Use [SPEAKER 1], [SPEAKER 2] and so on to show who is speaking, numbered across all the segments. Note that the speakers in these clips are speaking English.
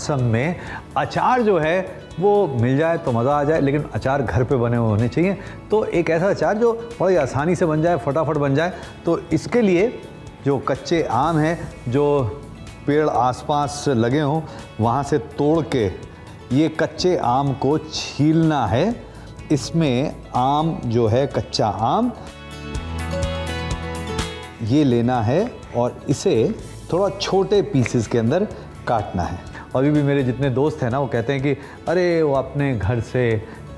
[SPEAKER 1] मौसम में अचार जो है वो मिल जाए तो मज़ा आ जाए, लेकिन अचार घर पे बने हुए होने चाहिए। तो एक ऐसा अचार जो बड़ी आसानी से बन जाए, फटाफट बन जाए, तो इसके लिए जो कच्चे आम हैं, जो पेड़ आसपास लगे हों, वहाँ से तोड़ के ये कच्चे आम को छीलना है। इसमें आम जो है, कच्चा आम ये लेना है और इसे थोड़ा छोटे पीसेस के अंदर काटना है। अभी भी मेरे जितने दोस्त हैं ना, वो कहते हैं कि अरे वो अपने घर से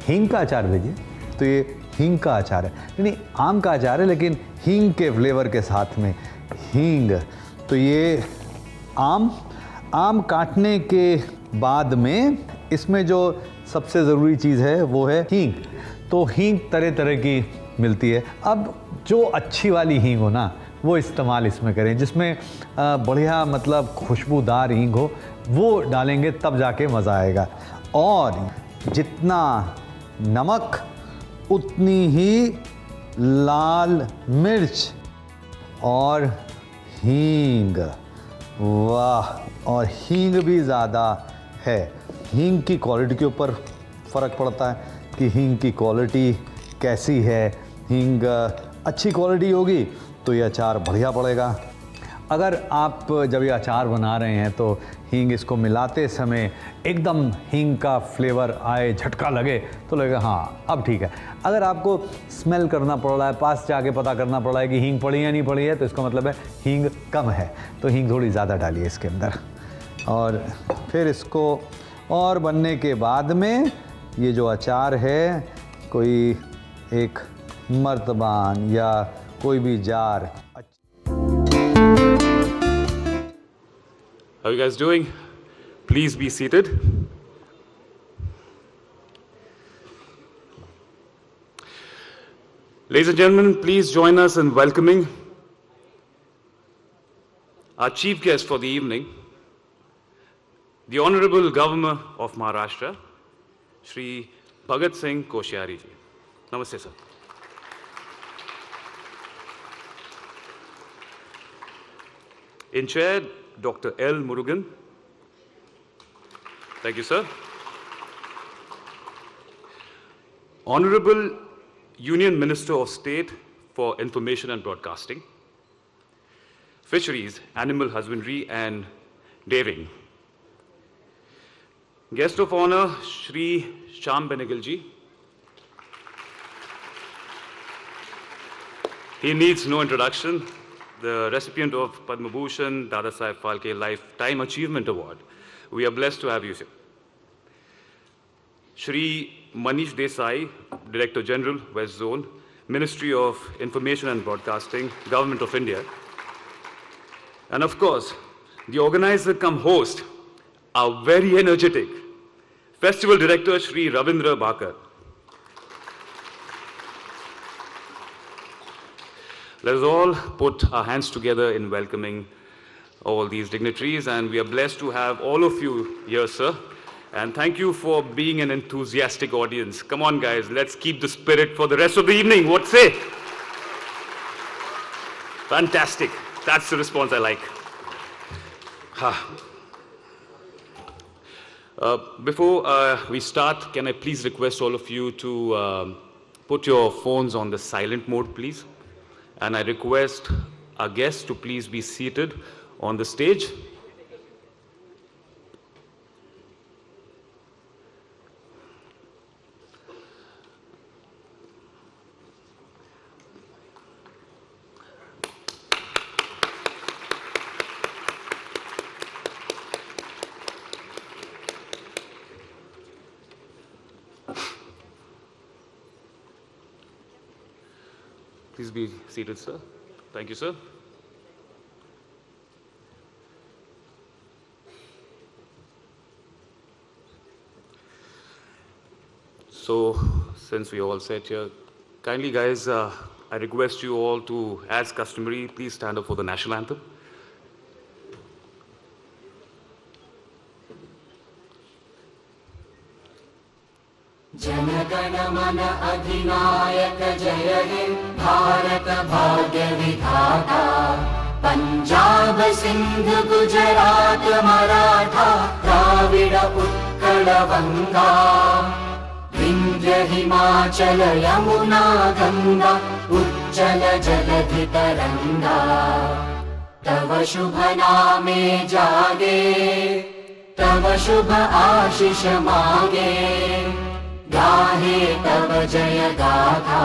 [SPEAKER 1] हींग का अचार भेजिए। तो ये हींग का अचार है, नहीं आम का अचार है, लेकिन हींग के फ्लेवर के साथ में हींग। तो ये आम काटने के बाद में इसमें जो सबसे ज़रूरी चीज़ है वो है हींग। तो हींग तरह तरह की मिलती है। अब जो अच्छी वाली हींग हो ना, वो इस्तेमाल इसमें करें, जिसमें बढ़िया मतलब खुशबूदार हींग हो, वो डालेंगे तब जाके मज़ा आएगा। और जितना नमक उतनी ही लाल मिर्च और हींग। वाह, और हींग भी ज़्यादा है। हींग की क्वालिटी के ऊपर फ़र्क पड़ता है कि हींग की क्वालिटी कैसी है। हींग अच्छी क्वालिटी होगी तो ये अचार बढ़िया पड़ेगा। अगर आप जब ये अचार बना रहे हैं तो हींग इसको मिलाते समय एकदम हींग का फ्लेवर आए, झटका लगे, तो लगेगा हाँ अब ठीक है। अगर आपको स्मेल करना पड़ रहा है, पास जाके पता करना पड़ रहा है कि हींग पड़ी या नहीं पड़ी है, तो इसका मतलब है हींग कम है। तो हींग थोड़ी ज़्यादा डालिए इसके अंदर। और फिर इसको और बनने के बाद में ये जो अचार है, कोई एक मर्तबान या कोई भी jar.
[SPEAKER 2] How are you guys doing? Please be seated. Ladies and gentlemen, please join us in welcoming our chief guest for the evening, the Honorable Governor of Maharashtra, Shri Bhagat Singh Koshyari ji. Namaste, sir. In chair, Dr. L. Murugan. Thank you, sir. Honorable Union Minister of State for Information and Broadcasting, Fisheries, Animal Husbandry and Dairying. Guest of honor, Shri Shyam Benegal ji. He needs no introduction. The recipient of Padma Bhushan, Dada Saheb Phalke Lifetime Achievement Award. We are blessed to have you, sir. Shri Manish Desai, Director General, West Zone, Ministry of Information and Broadcasting, Government of India. And of course, the organizer cum host, our very energetic Festival Director, Shri Ravindra Bhakar. Let us all put our hands together in welcoming all these dignitaries, and we are blessed to have all of you here, sir. And thank you for being an enthusiastic audience. Come on, guys, let's keep the spirit for the rest of the evening. What say? Fantastic. That's the response I like. Before we start, can I please request all of you to put your phones on the silent mode, please? And I request our guests to please be seated on the stage. Please be seated, sir. Thank you, sir. So, since we all sat here, kindly guys, I request you all to, as customary, please stand up for the national anthem.
[SPEAKER 3] जनगण मन अधिनायक जय हे भारत भाग्य विधाता पंजाब सिंध गुजरात मराठा द्राविड बलवङ्गा विन्ध्य हिमाचल यमुना गङ्गा उच्चल जलधितरङ्गा तव शुभ नामे जागे तव शुभ आशीष मागे गाहे तव जय गाथा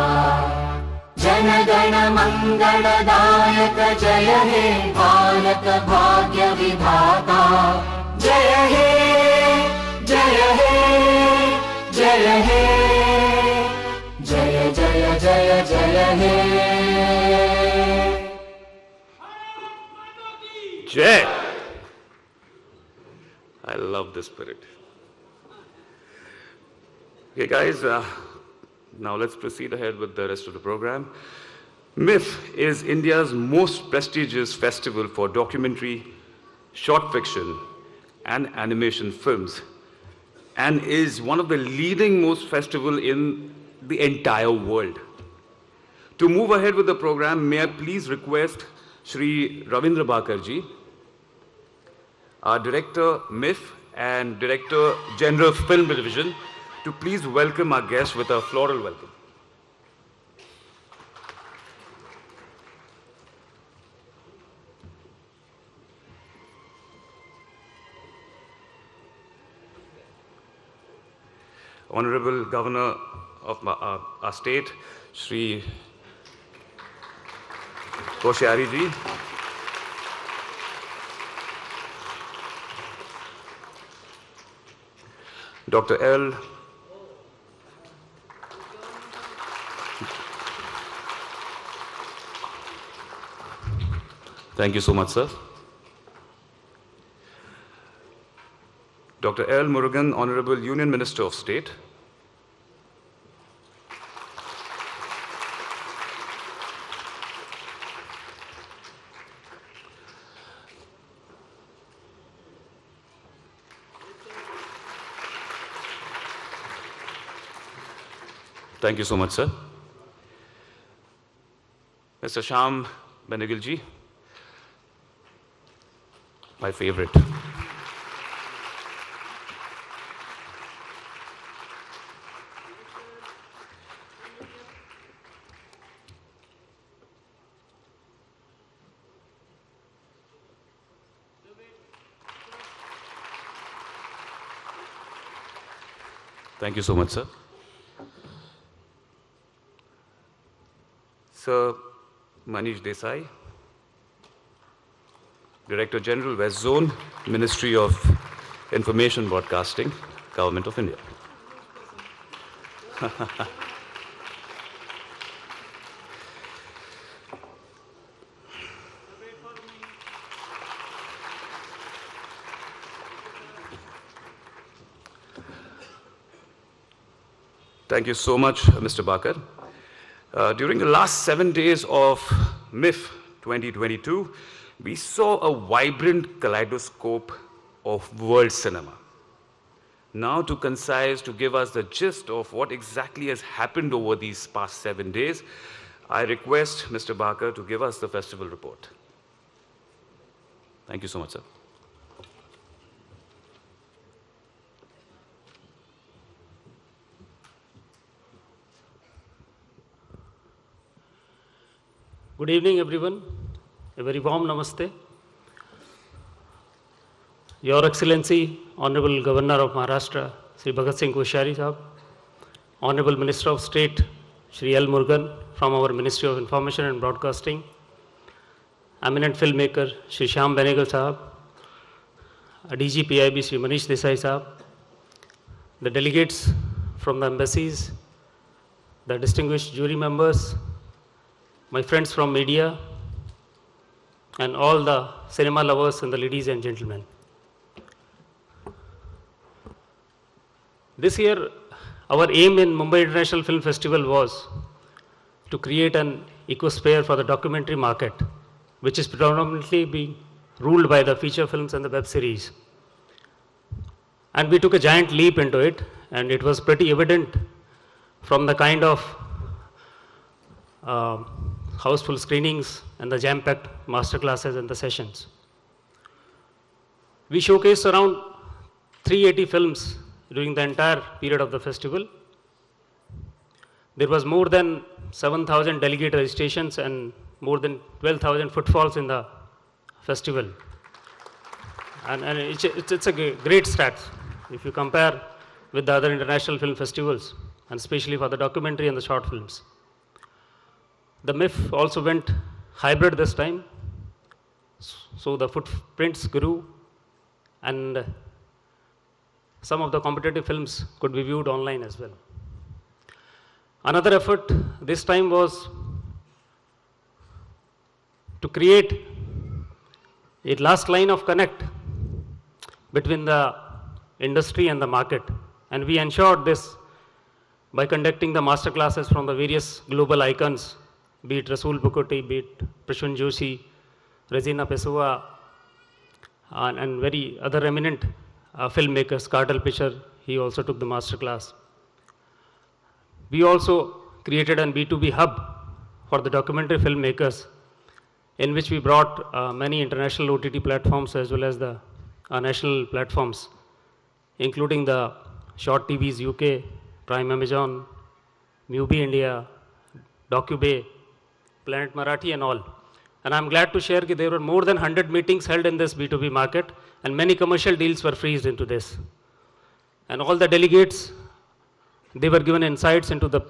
[SPEAKER 3] जन गण मंगलदायक जय हे भारत भाग्य विधाता जय हे जय हे जय हे जय जय जय जय हे
[SPEAKER 2] Jay! I love this spirit. Okay, guys, now let's proceed ahead with the rest of the program. MIFF is India's most prestigious festival for documentary, short fiction, and animation films, and is one of the leading most festival in the entire world. To move ahead with the program, may I please request Shri Ravindra Bakarji, our Director MIFF and Director General Film Division, to please welcome our guest with a floral welcome. Honorable Governor of our state, Shri Koshyari ji, Dr. L. Thank you so much, sir. Dr. L. Murugan, Honorable Union Minister of State. Thank you so much, sir. Mr. Shyam Benegal ji, my favorite. Thank you so much, sir. Sir Manish Desai, Director General, West Zone, Ministry of Information Broadcasting, Government of India. Thank you so much, Mr. Bakar. During the last 7 days of MIFF 2022, we saw a vibrant kaleidoscope of world cinema. Now to concise, to give us the gist of what exactly has happened over these past 7 days, I request Mr. Bakar to give us the festival report. Thank you so much, sir.
[SPEAKER 4] Good evening, everyone. A very warm namaste. Your Excellency, Honorable Governor of Maharashtra, Sri Bhagat Singh Koshyari Sahab, Honorable Minister of State, Sri L. Murugan from our Ministry of Information and Broadcasting, eminent filmmaker, Sri Shyam Benegal Sahab, DG PIB, Sri Manish Desai Sahab, the delegates from the embassies, the distinguished jury members, my friends from media, and all the cinema lovers and the ladies and gentlemen. This year, our aim in Mumbai International Film Festival was to create an ecosphere for the documentary market, which is predominantly being ruled by the feature films and the web series. And we took a giant leap into it, and it was pretty evident from the kind of houseful screenings and the jam-packed master classes and the sessions. We showcased around 380 films during the entire period of the festival. There was more than 7,000 delegate registrations and more than 12,000 footfalls in the festival. And it's a great stat if you compare with the other international film festivals, and especially for the documentary and the short films. The MIF also went hybrid this time, so the footprints grew, and some of the competitive films could be viewed online as well. Another effort this time was to create a last line of connect between the industry and the market. And we ensured this by conducting the master classes from the various global icons, be it Rasool Pukoti, be it Prashun Joshi, Regina Pessoa, and very other eminent filmmakers. Cardell Fisher, he also took the master class. We also created an B2B hub for the documentary filmmakers, in which we brought many international OTT platforms as well as the national platforms, including the Short TVs UK, Prime Amazon, Mubi India, DocuBay, Planet Marathi and all. And I'm glad to share that there were more than 100 meetings held in this B2B market, and many commercial deals were freezed into this. And all the delegates, they were given insights into the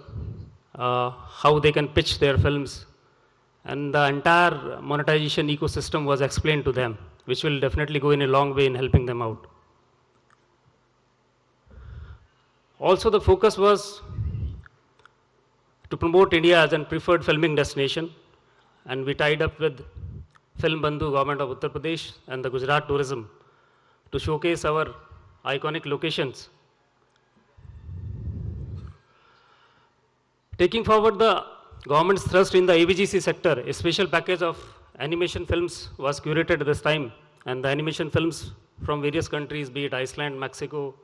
[SPEAKER 4] how they can pitch their films, and the entire monetization ecosystem was explained to them, which will definitely go in a long way in helping them out. Also, the focus was to promote India as a preferred filming destination, and we tied up with Film Bandhu, Government of Uttar Pradesh, and the Gujarat Tourism to showcase our iconic locations. Taking forward the government's thrust in the AVGC sector, a special package of animation films was curated this time, and the animation films from various countries, be it Iceland, Mexico,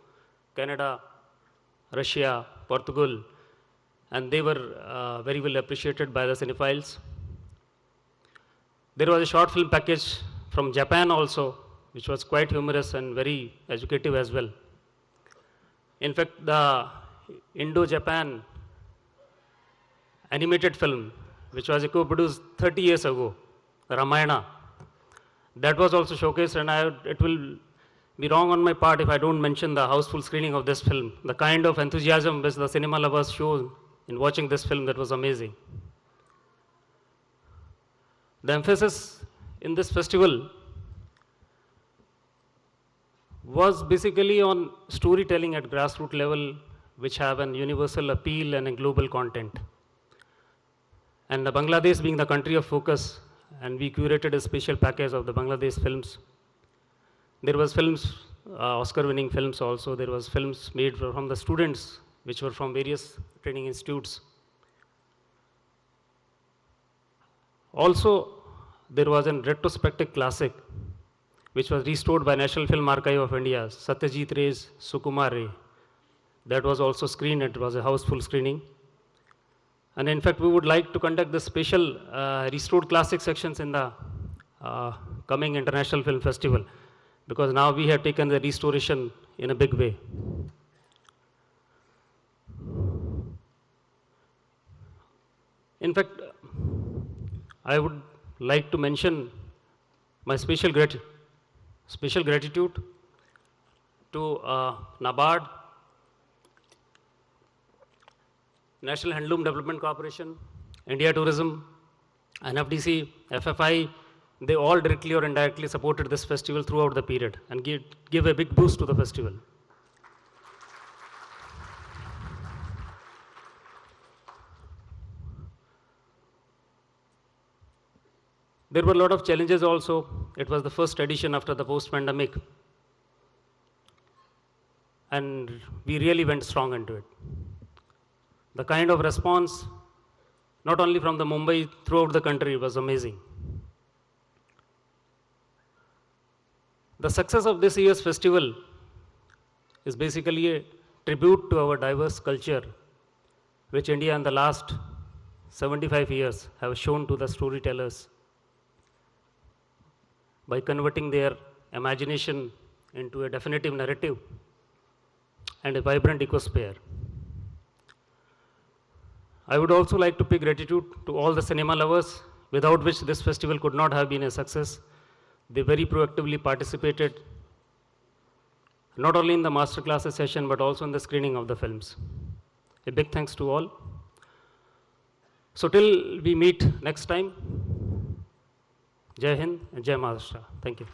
[SPEAKER 4] Canada, Russia, Portugal, and they were very well appreciated by the cinephiles. There was a short film package from Japan also, which was quite humorous and very educative as well. In fact, the Indo-Japan animated film, which was co-produced 30 years ago, Ramayana, that was also showcased, and it will be wrong on my part if I don't mention the houseful screening of this film. The kind of enthusiasm which the cinema lovers showed in watching this film, that was amazing. The emphasis in this festival was basically on storytelling at grassroots level, which have an universal appeal and a global content. And the Bangladesh being the country of focus, and we curated a special package of the Bangladesh films. There was films, Oscar-winning films also. There was films made from the students, which were from various training institutes. Also, there was a retrospective classic, which was restored by National Film Archive of India, Satyajit Ray's Sukumar Ray. That was also screened. It was a houseful screening. And in fact, we would like to conduct the special restored classic sections in the coming International Film Festival, because now we have taken the restoration in a big way. In fact, I would like to mention my special gratitude to NABARD, National Handloom Development Corporation, India Tourism, NFDC, FFI. They all directly or indirectly supported this festival throughout the period and give a big boost to the festival. There were a lot of challenges also. It was the first edition after the post-pandemic, and we really went strong into it. The kind of response, not only from the Mumbai, throughout the country, was amazing. The success of this year's festival is basically a tribute to our diverse culture, which India in the last 75 years have shown to the storytellers by converting their imagination into a definitive narrative. and a vibrant ecosphere. I would also like to pay gratitude to all the cinema lovers, without which this festival could not have been a success. They very proactively participated, not only in the masterclasses session, but also in the screening of the films. A big thanks to all. So till we meet next time, Jai Hind and Jai Maharashtra. Thank you.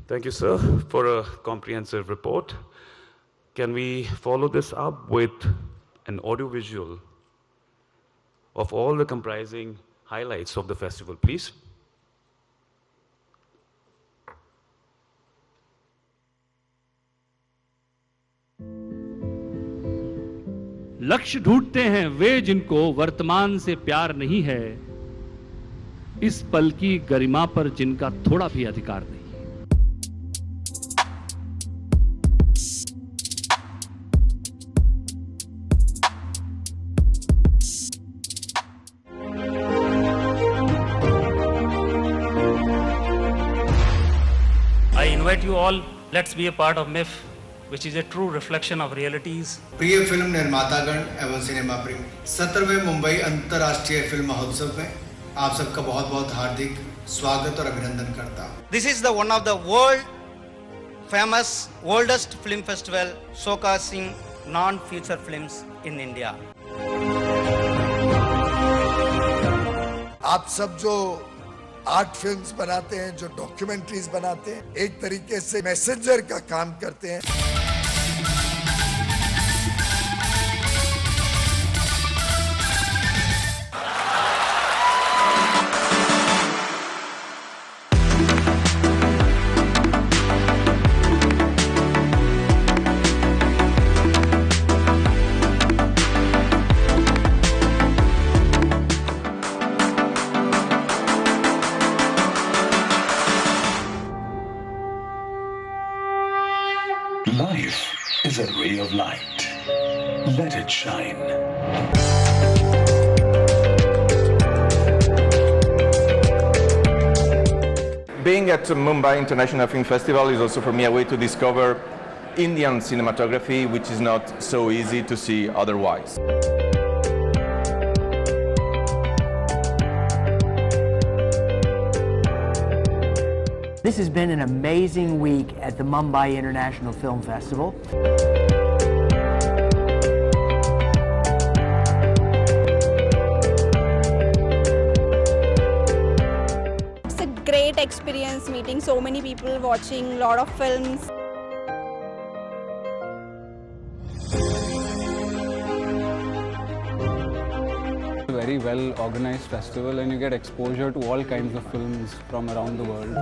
[SPEAKER 2] Thank you, sir, for a comprehensive report. Can we follow this up with an audiovisual of all the comprising highlights of the festival, please?
[SPEAKER 5] लक्ष्य ढूंढते हैं वे जिनको वर्तमान से प्यार नहीं है, इस पल की गरिमा पर जिनका थोड़ा भी अधिकार नहीं।
[SPEAKER 4] I invite you all, let's be a part of MIF, which is a true reflection of realities.
[SPEAKER 6] प्रिय फिल्म निर्मातागण एवं सिनेमा प्रेमी, 17वें मुंबई अंतर्राष्ट्रीय फिल्म महोत्सव में आप सबका बहुत बहुत हार्दिक स्वागत और अभिनंदन करता हूँ।
[SPEAKER 7] This is the one of the world famous oldest film festival showcasing non-feature films in India.
[SPEAKER 8] आप सब जो आर्ट फिल्म्स बनाते हैं, जो डॉक्यूमेंट्रीज बनाते हैं, एक तरीके से मैसेंजर का काम करते हैं।
[SPEAKER 9] Life is a ray of light. Let it shine.
[SPEAKER 10] Being at Mumbai International Film Festival is also for me a way to discover Indian cinematography, which is not so easy to see otherwise.
[SPEAKER 11] This has been an amazing week at the Mumbai International Film Festival.
[SPEAKER 12] It's a great experience meeting so many people, watching a lot of films.
[SPEAKER 13] Very well organized festival, and you get exposure to all kinds of films from around the world.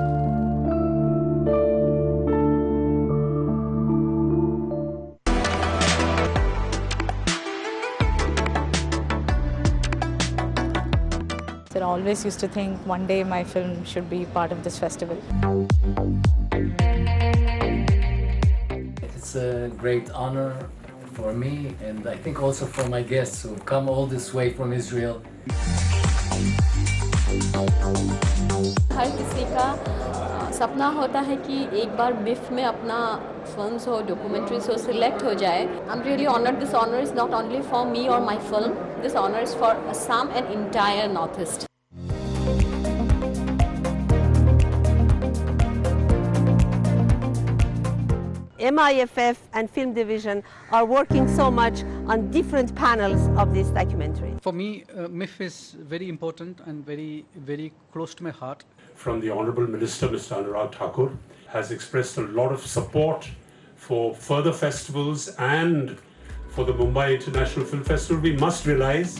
[SPEAKER 12] I always used to think one day my film should be part of this festival.
[SPEAKER 3] It's a great honor for me, and I think also for my guests who have come all this way from Israel.
[SPEAKER 12] हर किसी का सपना होता है कि एक बार MIFF में अपना films हो, डॉक्यूमेंट्रीज हो, सिलेक्ट हो जाए. I'm really honored. This honor is not only for me or my film. This honor is for Assam and entire Northeast.
[SPEAKER 14] MIFF and Film Division are working so much on different panels of this documentary.
[SPEAKER 13] For me, MIF is very important and very, very close to my heart.
[SPEAKER 5] From the Honorable Minister, Mr. Anurag Thakur, has expressed a lot of support for further festivals and for the Mumbai International Film Festival. We must realize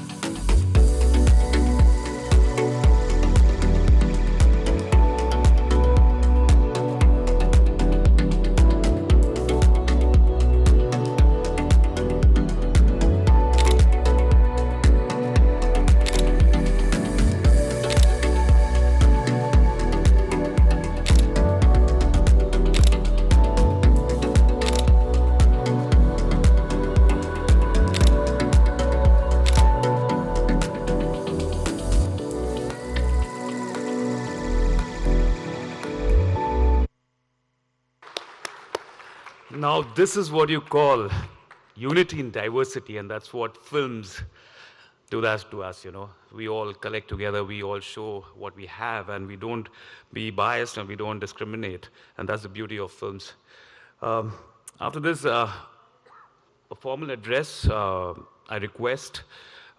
[SPEAKER 2] Now, this is what you call unity in diversity, and that's what films do that to us, you know. We all collect together, we all show what we have, and we don't be biased and we don't discriminate, and that's the beauty of films. After this, a formal address, I request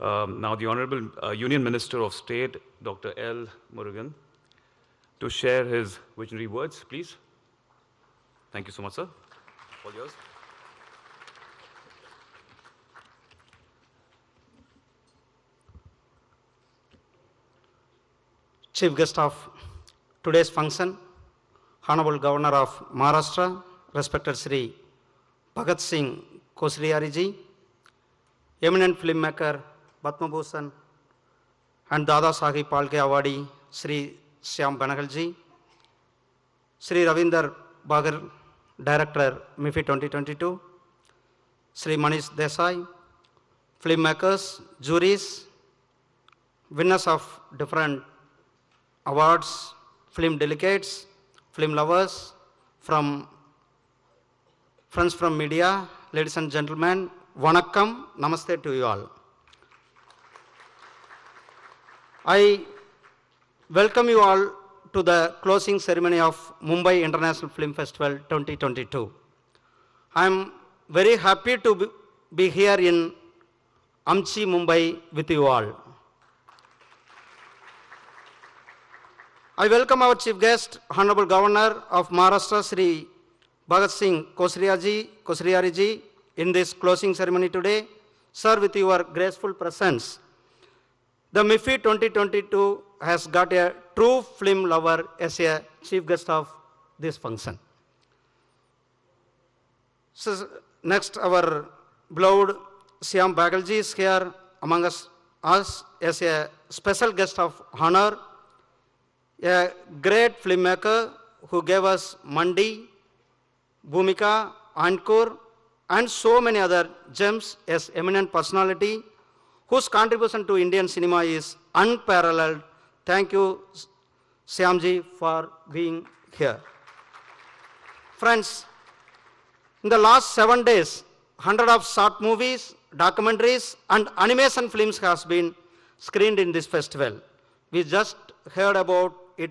[SPEAKER 2] now the Honorable Union Minister of State, Dr. L. Murugan, to share his visionary words, please. Thank you so much, sir. All yours.
[SPEAKER 7] Chief guest of today's function, Honorable Governor of Maharashtra, respected Sri Bhagat Singh Koshriyari ji, eminent filmmaker Padma Bhushan and Dada Saheb Phalke Awardee Sri Shyam Benegal ji, Sri Ravinder Bagar, Director MIFI 2022, Sri Manish Desai, filmmakers, juries, winners of different awards, film delegates, film lovers, friends from media, ladies and gentlemen, Vanakkam, Namaste to you all. I welcome you all to the closing ceremony of Mumbai International Film Festival 2022. I am very happy to be here in Amchi, Mumbai with you all. I welcome our chief guest, Honorable Governor of Maharashtra, Sri Bhagat Singh Koshriyari ji, in this closing ceremony today. Sir, with your graceful presence, the MIFI 2022 has got a true film lover as a chief guest of this function. So next, our beloved Shyam Benegal ji is here among us as a special guest of honor, a great filmmaker who gave us Mandi, Bhumika, Ankur, and so many other gems as eminent personality whose contribution to Indian cinema is unparalleled. Thank you, Shyamji, for being here. Friends, in the last 7 days, hundreds of short movies, documentaries, and animation films has been screened in this festival. We just heard about it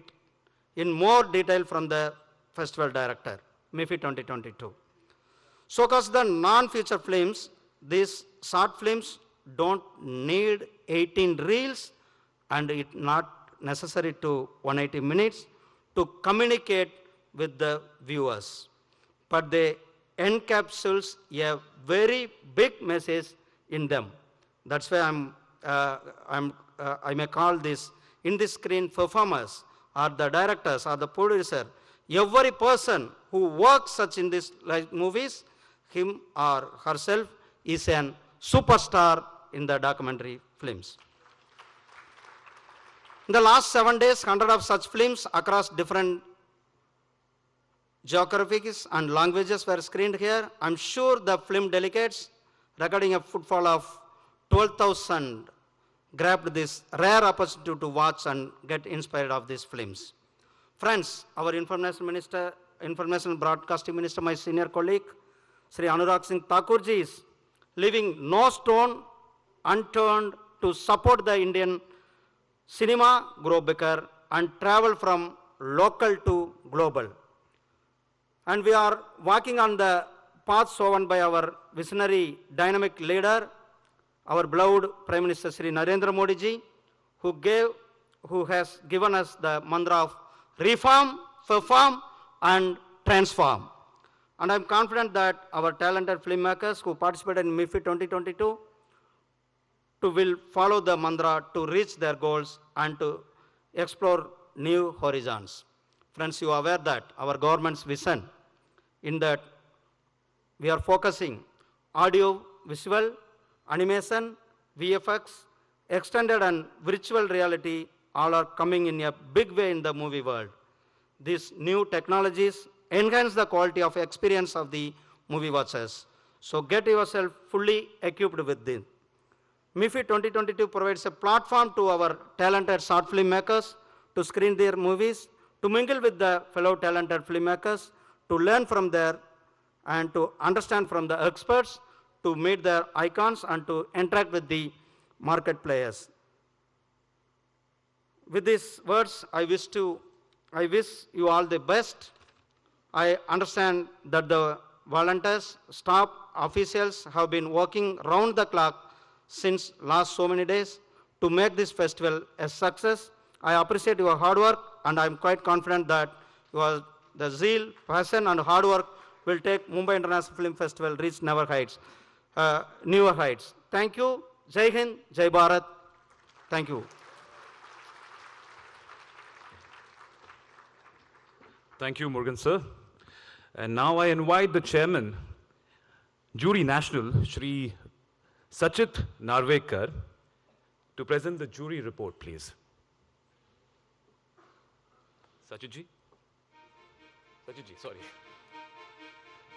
[SPEAKER 7] in more detail from the festival director, MIFI 2022. So, because the non-feature films, these short films don't need 18 reels and it's not necessary to 180 minutes to communicate with the viewers. But they encapsulates a very big message in them. That's why I may call this in the screen performers or the directors or the producer, every person who works such in these like movies, him or herself is an superstar in the documentary films. In the last 7 days, hundreds of such films across different geographies and languages were screened here. I'm sure the film delegates, recording a footfall of 12,000, grabbed this rare opportunity to watch and get inspired of these films. Friends, our Information and Broadcasting Minister, my senior colleague, Sri Anurag Singh Thakur ji, is leaving no stone unturned to support the Indian cinema grow bigger and travel from local to global. And we are walking on the path shown by our visionary dynamic leader, our beloved Prime Minister Sri Narendra Modi ji, who has given us the mantra of reform, perform, and transform. And I'm confident that our talented filmmakers who participated in MIFI 2022 will follow the mantra to reach their goals and to explore new horizons. Friends, you are aware that our government's vision in that we are focusing audio, visual, animation, VFX, extended and virtual reality all are coming in a big way in the movie world. These new technologies enhance the quality of experience of the movie watchers. So get yourself fully equipped with this. MIFI 2022 provides a platform to our talented short filmmakers to screen their movies, to mingle with the fellow talented filmmakers, to learn from their and to understand from the experts, to meet their icons and to interact with the market players. With these words, I wish you all the best. I understand that the volunteers, staff, officials have been working round the clock since last so many days to make this festival a success. I appreciate your hard work, and I'm quite confident that the zeal, passion, and hard work will take Mumbai International Film Festival reach newer heights. Thank you. Jai Hind, Jai Bharat. Thank you.
[SPEAKER 2] Thank you, Murugan sir. And now I invite the chairman, Jury National, Shri Sachit Narvekar, to present the jury report, please. Sachitji? Sachitji, sorry.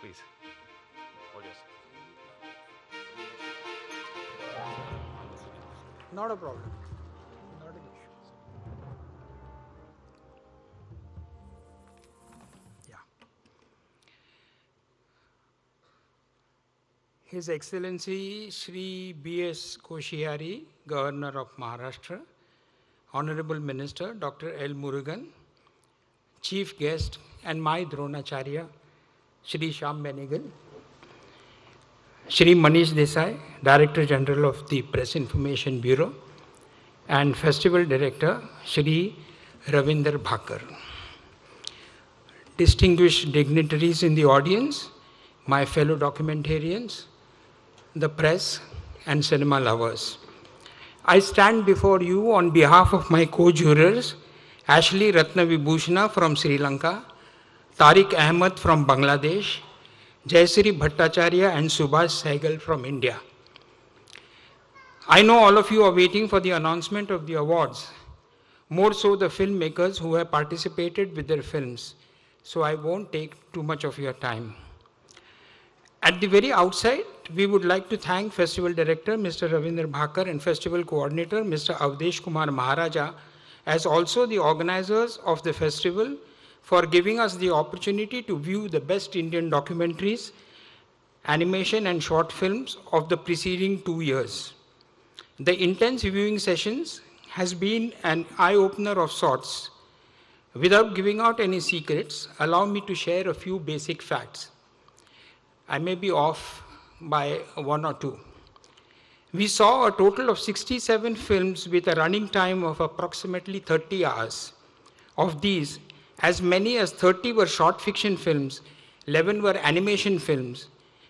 [SPEAKER 2] Please. All yours.
[SPEAKER 15] Not a problem. Not an issue. Yeah. His Excellency Shri B.S. Koshyari, Governor of Maharashtra, Honorable Minister Dr. L. Murugan, Chief Guest and my Dronacharya, Shri Shyam Benegal, Shri Manish Desai, Director General of the Press Information Bureau, and Festival Director, Shri Ravinder Bhakar. Distinguished dignitaries in the audience, my fellow documentarians, the press, and cinema lovers. I stand before you on behalf of my co-jurors, Ashley Ratnavibhushana from Sri Lanka, Tariq Ahmed from Bangladesh, Jayasri Bhattacharya and Subhash Sehgal from India. I know all of you are waiting for the announcement of the awards, more so the filmmakers who have participated with their films, so I won't take too much of your time. At the very outset, we would like to thank Festival Director Mr. Ravinder Bhakar and Festival Coordinator Mr. Avdesh Kumar Maharaja, as also the organizers of the festival, for giving us the opportunity to view the best Indian documentaries, animation and short films of the preceding 2 years. The intense viewing sessions has been an eye-opener of sorts. Without giving out any secrets, allow me to share a few basic facts. I may be off by 1 or 2. We saw a total of 67 films with a running time of approximately 30 hours. Of these, as many as 30 were short fiction films, 11 were animation films.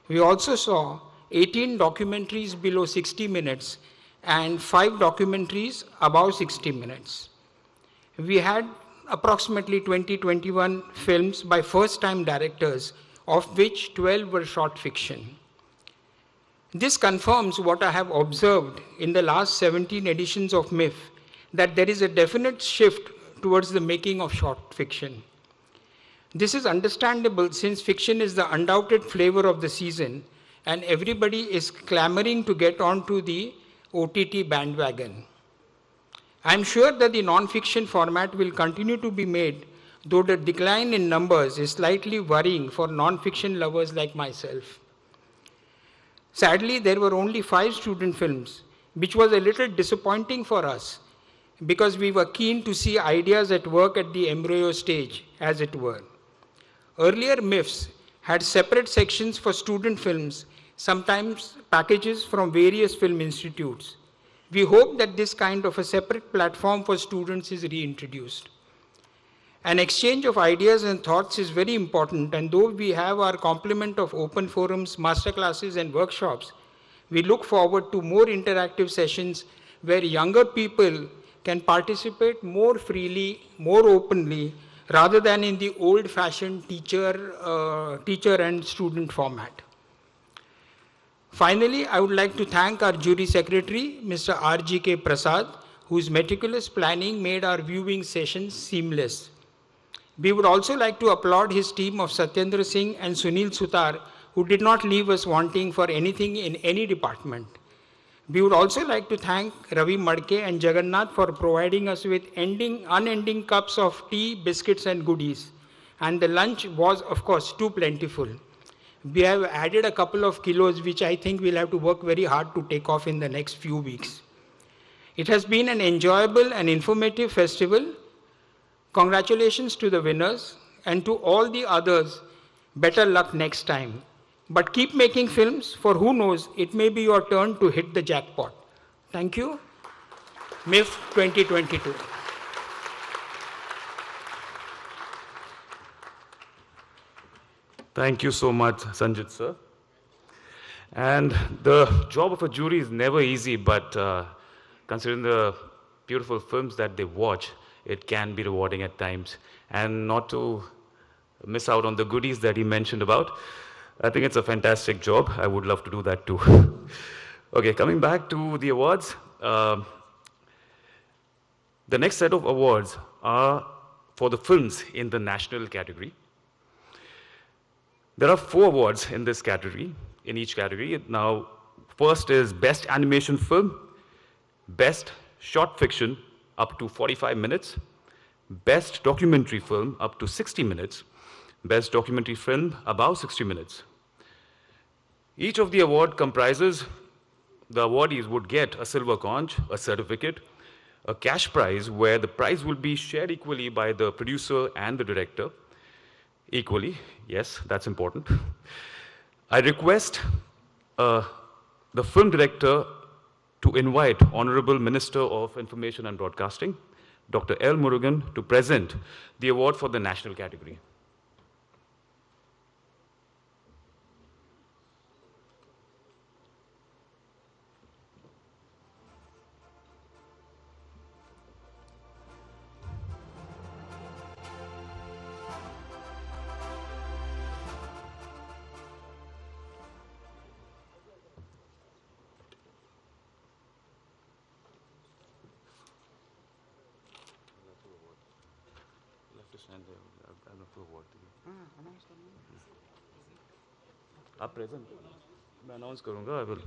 [SPEAKER 15] We also saw 18 documentaries below 60 minutes and 5 documentaries above 60 minutes. We had approximately 21 films by first-time directors, of which 12 were short fiction. This confirms what I have observed in the last 17 editions of MIFF, that there is a definite shift towards the making of short fiction. This is understandable since fiction is the undoubted flavor of the season and everybody is clamoring to get onto the OTT bandwagon. I am sure that the non-fiction format will continue to be made, though the decline in numbers is slightly worrying for non-fiction lovers like myself. Sadly, there were only 5 student films, which was a little disappointing for us because we were keen to see ideas at work at the embryo stage, as it were. Earlier MIFs had separate sections for student films, sometimes packages from various film institutes. We hope that this kind of a separate platform for students is reintroduced. An exchange of ideas and thoughts is very important, and though we have our complement of open forums, masterclasses, and workshops, we look forward to more interactive sessions where younger people can participate more freely, more openly, rather than in the old-fashioned teacher and student format. Finally, I would like to thank our jury secretary, Mr. R.G.K. Prasad, whose meticulous planning made our viewing sessions seamless. We would also like to applaud his team of Satyendra Singh and Sunil Sutar, who did not leave us wanting for anything in any department. We would also like to thank Ravi Madke and Jagannath for providing us with unending cups of tea, biscuits, and goodies. And the lunch was, of course, too plentiful. we have added a couple of kilos, which I think we'll have to work very hard to take off in the next few weeks. It has been an enjoyable and informative festival. Congratulations to the winners, and to all the others, better luck next time. But keep making films, for who knows, it may be your turn to hit the jackpot. Thank you. MIF 2022.
[SPEAKER 2] Thank you so much, Sanjit sir. And the job of a jury is never easy, but considering the beautiful films that they watch, it can be rewarding at times. And not to miss out on the goodies that he mentioned about, I think it's a fantastic job. I would love to do that too. Okay, coming back to the awards. The next set of awards are for the films in the national category. There are 4 awards in this category, in each category. Now, first is Best Animation Film, Best Short Fiction up to 45 minutes, Best Documentary Film up to 60 minutes, Best Documentary Film above 60 minutes. Each of the award comprises, the awardees would get a silver conch, a certificate, a cash prize where the prize will be shared equally by the producer and the director. Equally, yes, that's important. I request the film director to invite Honorable Minister of Information and Broadcasting, Dr. L. Murugan, to present the award for the national category. आप present मैं announce करूंगा I will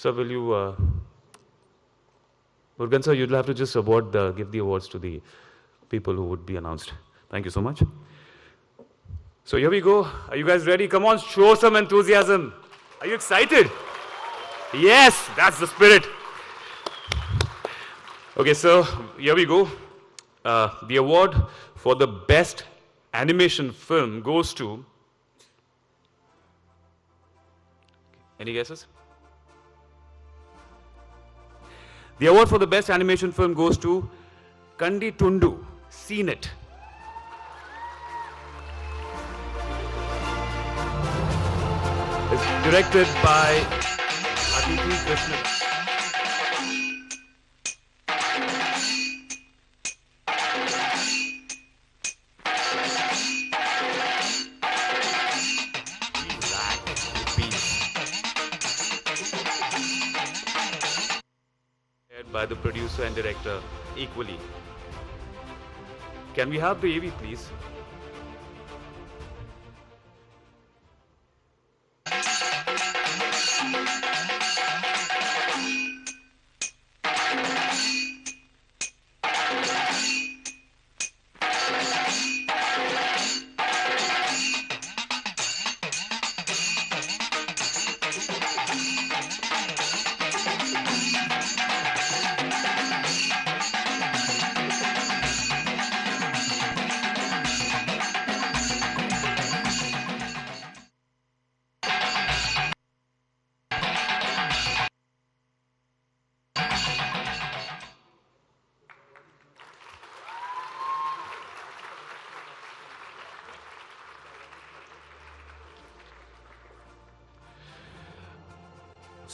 [SPEAKER 2] sir will you Murugan sir, you'll have to just give the awards to the people who would be announced. Thank you so much. So here we go. Are you guys ready? Come on, show some enthusiasm. Are you excited? Yes, that's the spirit. Okay, so here we go. The award for the best animation film goes to, any guesses? The award for the best animation film goes to Kandi Tundu, Seen It. It's directed by Aditi Krishna. By the producer and director equally. Can we have the AV, please?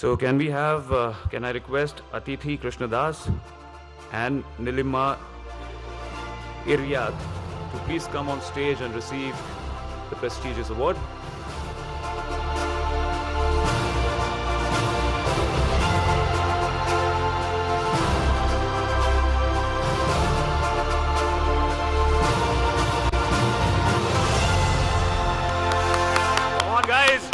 [SPEAKER 2] So can I request Atithi Krishnadas and Nilima Iryad to please come on stage and receive the prestigious award. Come on, guys.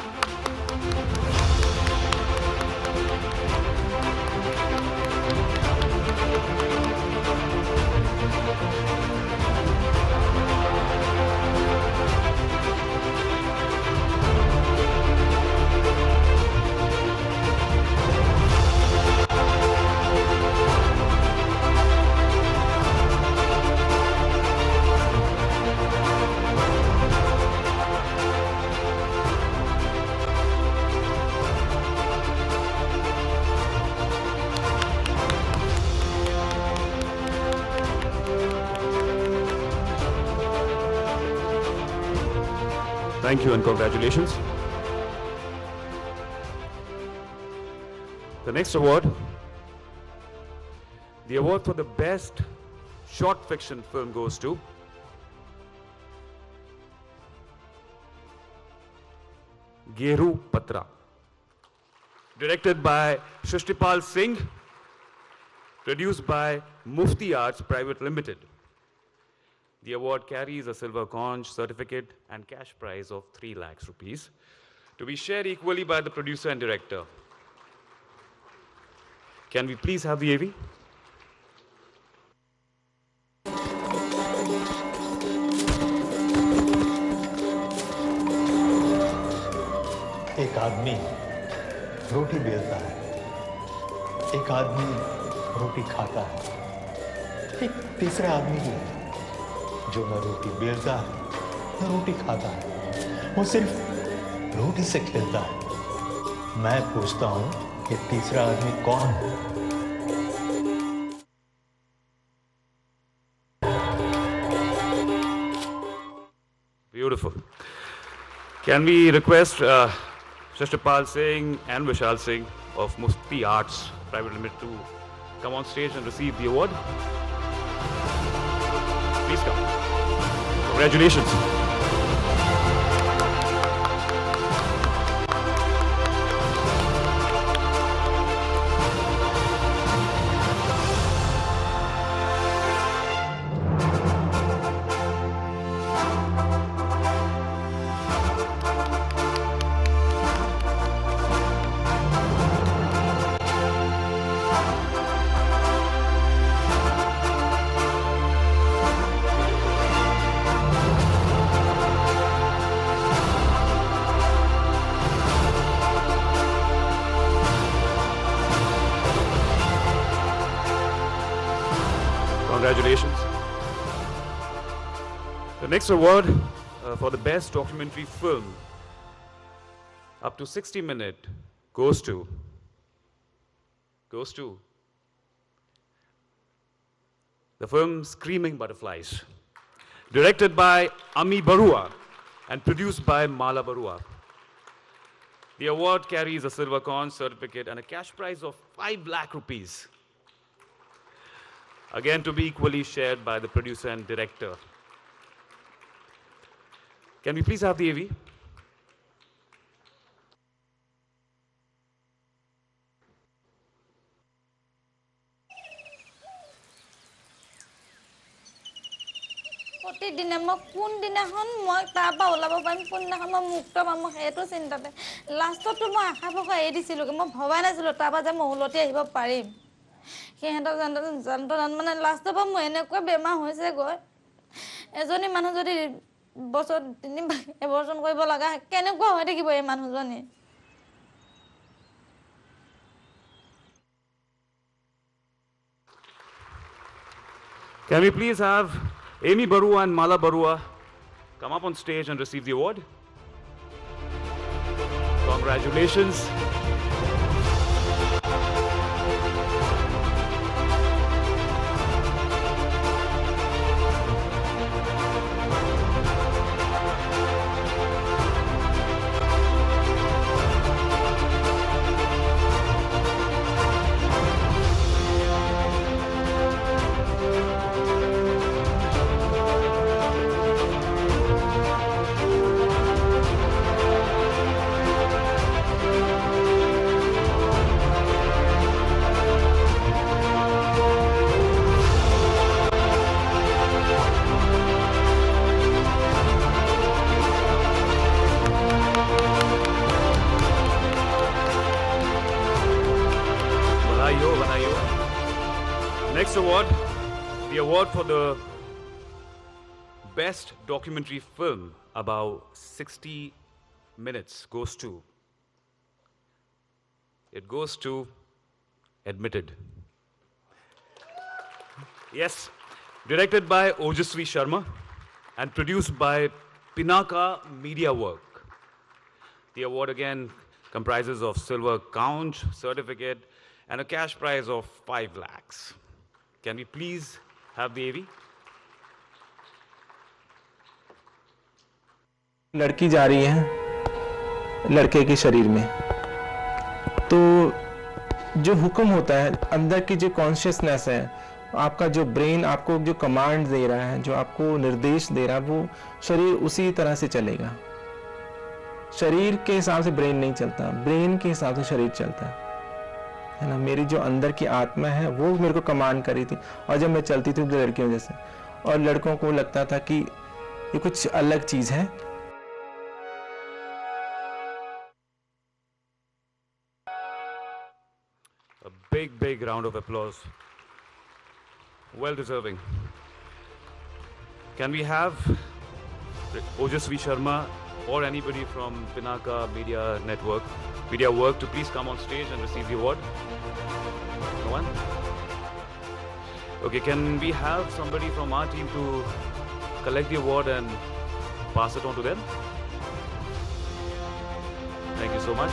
[SPEAKER 2] Thank you and congratulations. The next award, the award for the best short fiction film goes to Geru Patra. Directed by Shristipal Singh, produced by Mufti Arts Private Limited. The award carries a silver conch, certificate and cash prize of 3 lakhs rupees to be shared equally by the producer and director. Can we please have the AV?
[SPEAKER 1] एक आदमी रोटी बेलता है, एक आदमी रोटी खाता है, एक तीसरा आदमी भी है जो न रोटी बेलता है न रोटी खाता है, वो सिर्फ रोटी से खेलता है। मैं पूछता हूं कि तीसरा आदमी कौन है?
[SPEAKER 2] Beautiful. Can we request Shristipal Singh and Vishal Singh of Mufti Arts Private Limited to come on stage and receive the award? Please come. Congratulations. Congratulations. The next award for the best documentary film up to 60 minutes goes to the film Screaming Butterflies, directed by Ami Barua and produced by Mala Barua. The award carries a silver conch, certificate and a cash prize of 5 lakh rupees. Again, to be equally shared by the producer and director. Can we please have the AV?
[SPEAKER 16] প্ৰতিদিনে মই কোনদিনাখন মই তাৰ পৰা ওলাব পাৰিম, কোনদিনাখন মই মুক্ত পাম, মই সেইটো চিন্তাতে লাষ্টতো মই আশা ভৰসা এৰি দিছিলোঁ। মই ভবা নাছিলোঁ তাৰ পৰা যে মই উলটি আহিব পাৰিম। সিহঁতৰ যন্ত্ৰণাত মানে লাষ্টৰ পৰা মোৰ এনেকুৱা বেমাৰ হৈছে গৈ, এজনী মানুহ যদি বছৰ 3 এবছৰ কৰিব লগা হয় কেনেকুৱা হৈ থাকিব এই মানুহজনী।
[SPEAKER 2] Can we please have Amy Barua and Mala Barua come up on stage and receive the award? Congratulations. Next award, the award for the best documentary film about 60 minutes goes to Admitted. Yes, directed by Ojasvi Sharma and produced by Pinaka Media Work. The award again comprises of silver conch, certificate and a cash prize of 5 lakhs. Can we please have the AV?
[SPEAKER 17] लड़की जा रही है लड़के के शरीर में, तो जो हुक्म होता है अंदर की जो कॉन्शियसनेस है, आपका जो ब्रेन आपको जो कमांड दे रहा है, जो आपको निर्देश दे रहा है, वो शरीर उसी तरह से चलेगा। शरीर के हिसाब से ब्रेन नहीं चलता, ब्रेन के हिसाब से शरीर चलता है ना। मेरी जो अंदर की आत्मा है वो मेरे को कमांड कर रही थी, और जब मैं चलती थी तो लड़कियों जैसे, और लड़कों को लगता था कि ये कुछ अलग चीज है।
[SPEAKER 2] A big round of applause. Well deserving. Can we have Ojasvi Sharma or anybody from Pinaka Media Work to please come on stage and receive the award? No one? Okay, can we have somebody from our team to collect the award and pass it on to them? Thank you so much.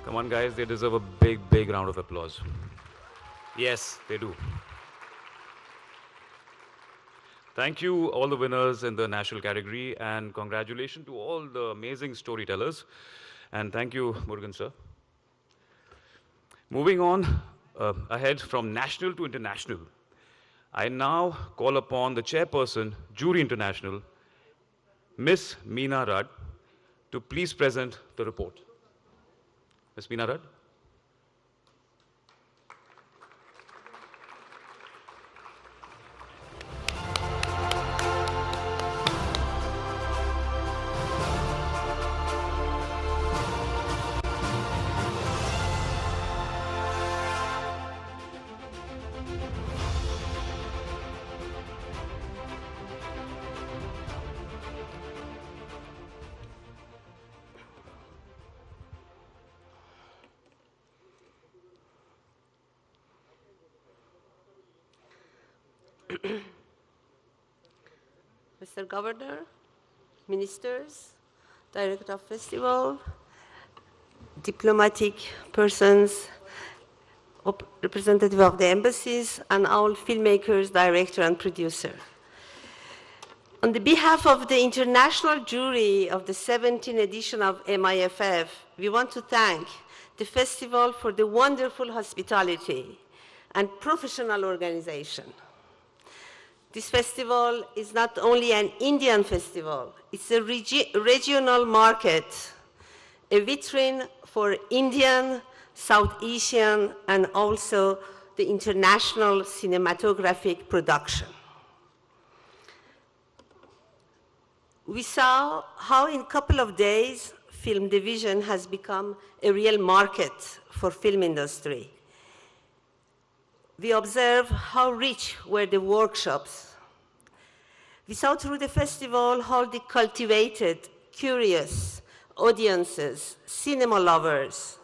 [SPEAKER 2] Come on, guys, they deserve a big round of applause. Yes, they do. Thank you, all the winners in the national category, and congratulations to all the amazing storytellers. And thank you, Murugan sir. Moving on ahead from national to international, I now call upon the chairperson, Jury International, Miss Meena Rudd, to please present the report. Ms. Meena Rudd.
[SPEAKER 14] Mr. Governor, Ministers, Director of Festival, diplomatic persons, representative of the embassies, and all filmmakers, director, and producer. On the behalf of the international jury of the 17th edition of MIFF, we want to thank the festival for the wonderful hospitality and professional organization. This festival is not only an Indian festival, it's a regional market, a vitrine for Indian, South Asian, and also the international cinematographic production. We saw how in a couple of days, film division has become a real market for film industry. We observed how rich were the workshops. We saw through the festival how the cultivated, curious audiences, cinema lovers,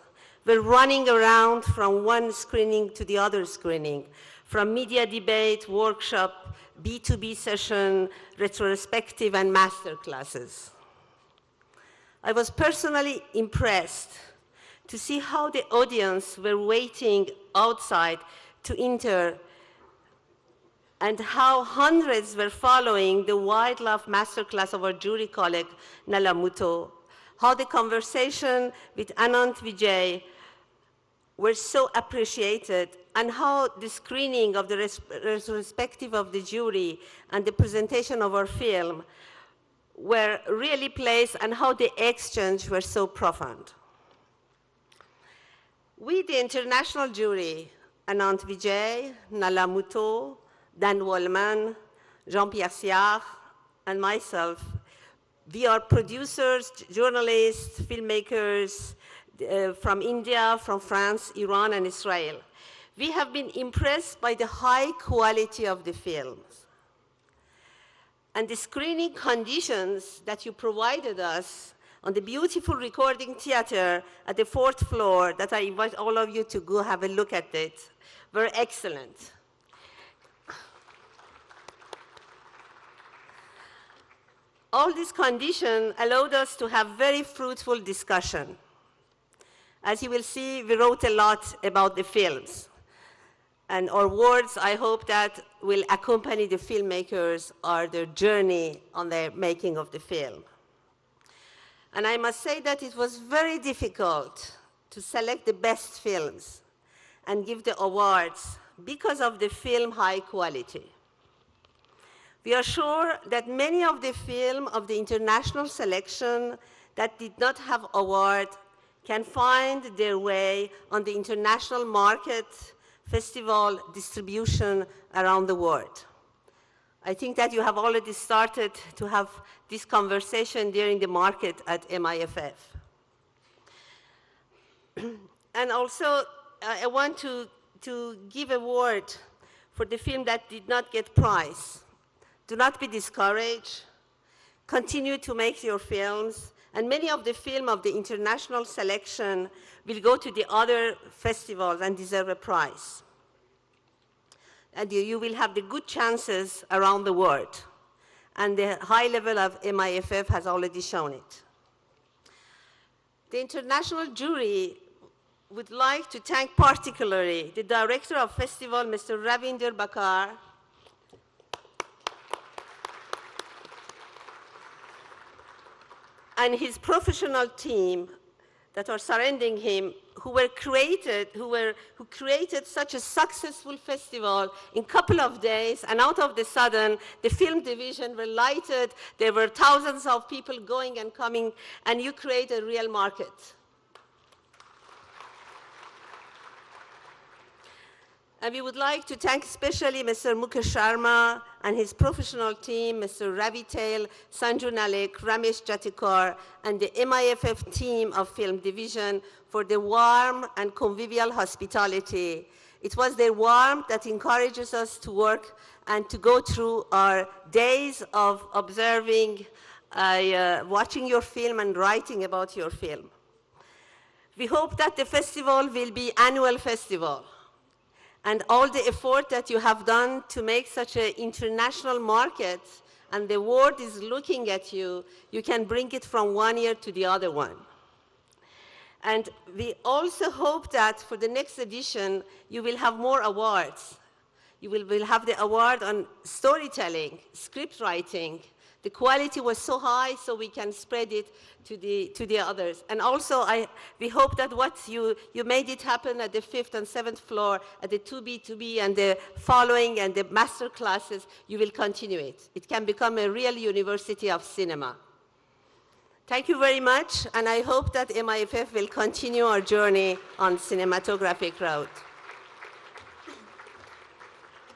[SPEAKER 14] were running around from one screening to the other screening, from media debate, workshop, B2B session, retrospective, and master classes. I was personally impressed to see how the audience were waiting outside to enter, and how hundreds were following the wildlife masterclass of our jury colleague, Nala Muto, how the conversation with Anant Vijay were so appreciated, and how the screening of the retrospective of the jury and the presentation of our film were really placed, and how the exchange were so profound. We, the international jury, Anant Vijay, Nala Muto, Dan Wallman, Jean-Pierre Siard, and myself, We are producers, journalists, filmmakers from India, from France, Iran, and Israel. We have been impressed by the high quality of the films. And the screening conditions that you provided us on the beautiful recording theater at the 4th floor, that I invite all of you to go have a look at it, were excellent. All these conditions allowed us to have very fruitful discussion. As you will see, we wrote a lot about the films. And our words, I hope, that will accompany the filmmakers or their journey on the making of the film. And I must say that it was very difficult to select the best films and give the awards because of the film high quality. We are sure that many of the films of the international selection that did not have award can find their way on the international market, festival, distribution around the world. I think that you have already started to have this conversation during the market at MIFF. And also, I want to give a word for the film that did not get prize. Do not be discouraged. Continue to make your films. And many of the films of the international selection will go to the other festivals and deserve a prize. And you will have the good chances around the world. And the high level of MIFF has already shown it. The international jury would like to thank particularly the director of festival, Mr. Ravinder Bakar, and his professional team that are surrounding him, who created such a successful festival in a couple of days, and out of the sudden, the film division were lighted, there were thousands of people going and coming, and you create a real market. And we would like to thank especially Mr. Mukesh Sharma and his professional team, Mr. Ravi Tail, Sanju Nalik, Ramesh Jatikar, and the MIFF team of Film Division for the warm and convivial hospitality. It was their warmth that encourages us to work and to go through our days of observing, watching your film and writing about your film. We hope that the festival will be an annual festival. And all the effort that you have done to make such an international market, and the world is looking at you, you can bring it from one year to the other one. And we also hope that for the next edition, you will have more awards. You will have the award on storytelling, script writing. The quality was so high, so we can spread it to the others. And also, we hope that what you made it happen at the 5th and 7th floor, at the 2B2B and the following and the master classes, you will continue it. It can become a real university of cinema. Thank you very much, and I hope that MIFF will continue our journey on cinematographic route.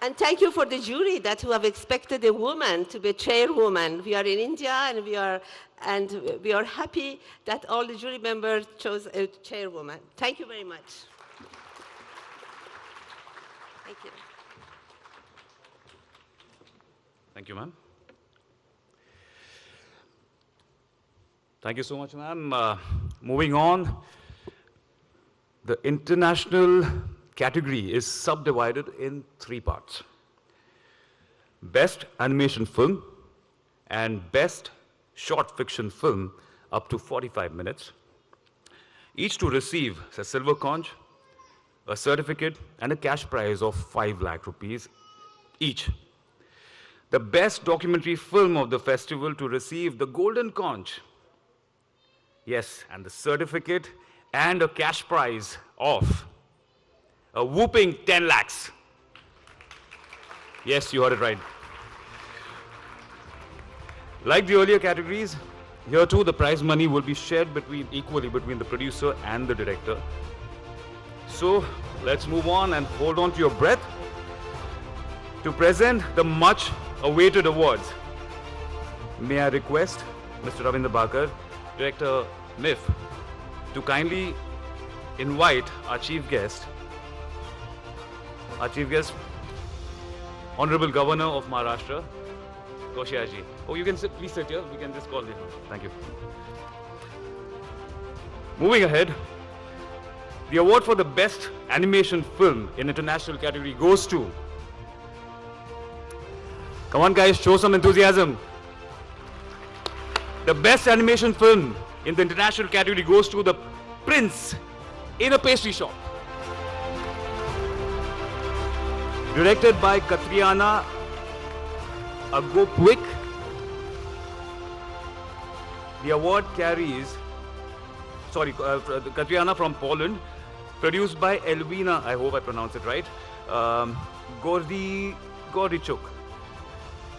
[SPEAKER 14] And thank you for the jury that who have expected a woman to be chairwoman. We are in India, and we are happy that all the jury members chose a chairwoman. Thank you very much. Thank you.
[SPEAKER 2] Thank you, ma'am. Thank you so much, ma'am. Moving on, the international category is subdivided in 3 parts: Best Animation Film and Best Short Fiction Film up to 45 minutes, each to receive a silver conch, a certificate, and a cash prize of 5 lakh rupees each. The best documentary film of the festival to receive the golden conch, yes, and the certificate and a cash prize of a whooping 10 lakhs. Yes, you heard it right. Like the earlier categories, here too the prize money will be shared equally between the producer and the director. So let's move on and hold on to your breath to present the much awaited awards. May I request Mr. Ravinder Bakar, Director MIF, to kindly invite our chief guest, Honorable Governor of Maharashtra, Koshyari. Oh, you can sit, please sit here. We can just call him. Thank you. Moving ahead, the award for the best animation film in international category goes to, come on guys, show some enthusiasm. The best animation film in the international category goes to The Prince in a Pastry Shop. Directed by Katriana Agopwick. The award carries, Katriana from Poland, produced by Elwina, I hope I pronounce it right, Gordichuk.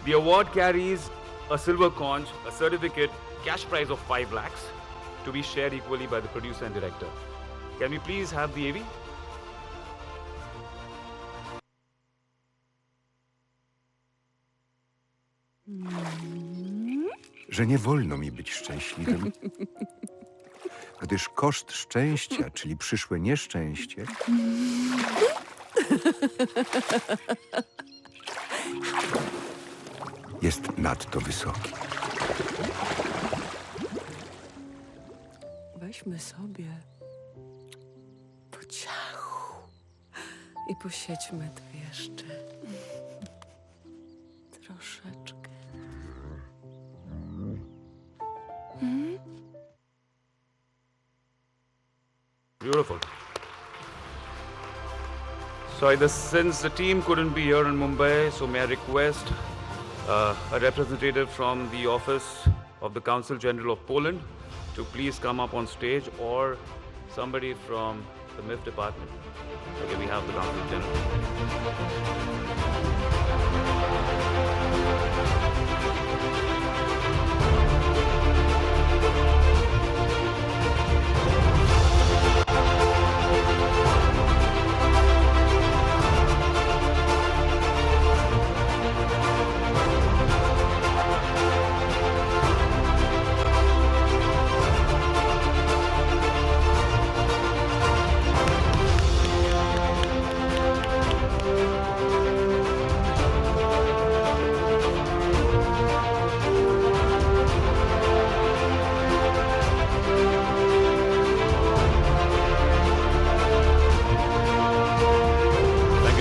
[SPEAKER 2] The award carries a silver conch, a certificate, cash prize of 5 lakhs to be shared equally by the producer and director. Can we please have the AV?
[SPEAKER 18] Że nie wolno mi być szczęśliwym, gdyż koszt szczęścia, czyli przyszłe nieszczęście, jest nadto wysoki.
[SPEAKER 19] Weźmy sobie po ciachu i posiedźmy tu jeszcze troszeczkę.
[SPEAKER 2] Beautiful. So since the team couldn't be here in Mumbai, so may I request a representative from the office of the Council General of Poland to please come up on stage, or somebody from the MIF department. Okay, we have the Council General.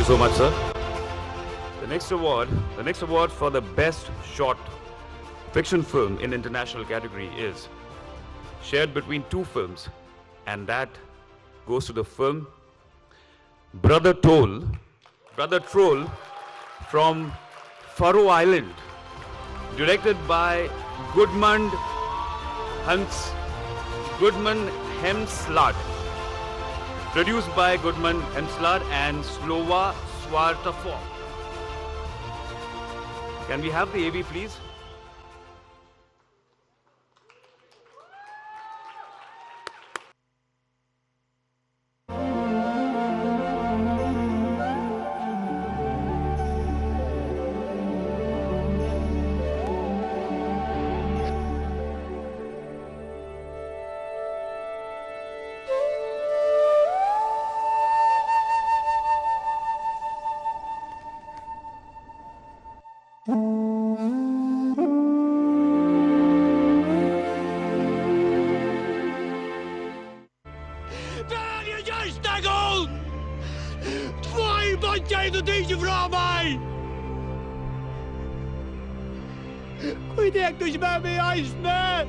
[SPEAKER 2] So much, sir. The next award for the best short fiction film in international category is shared between 2 films, and that goes to the film Brother Troll from Faroe Island, directed by Gudmund Hemslard. Produced by Gudmund Hemslard and Slova Svartafo. Can we have the AV, please?
[SPEAKER 20] Pojď, jak tož máme jasné!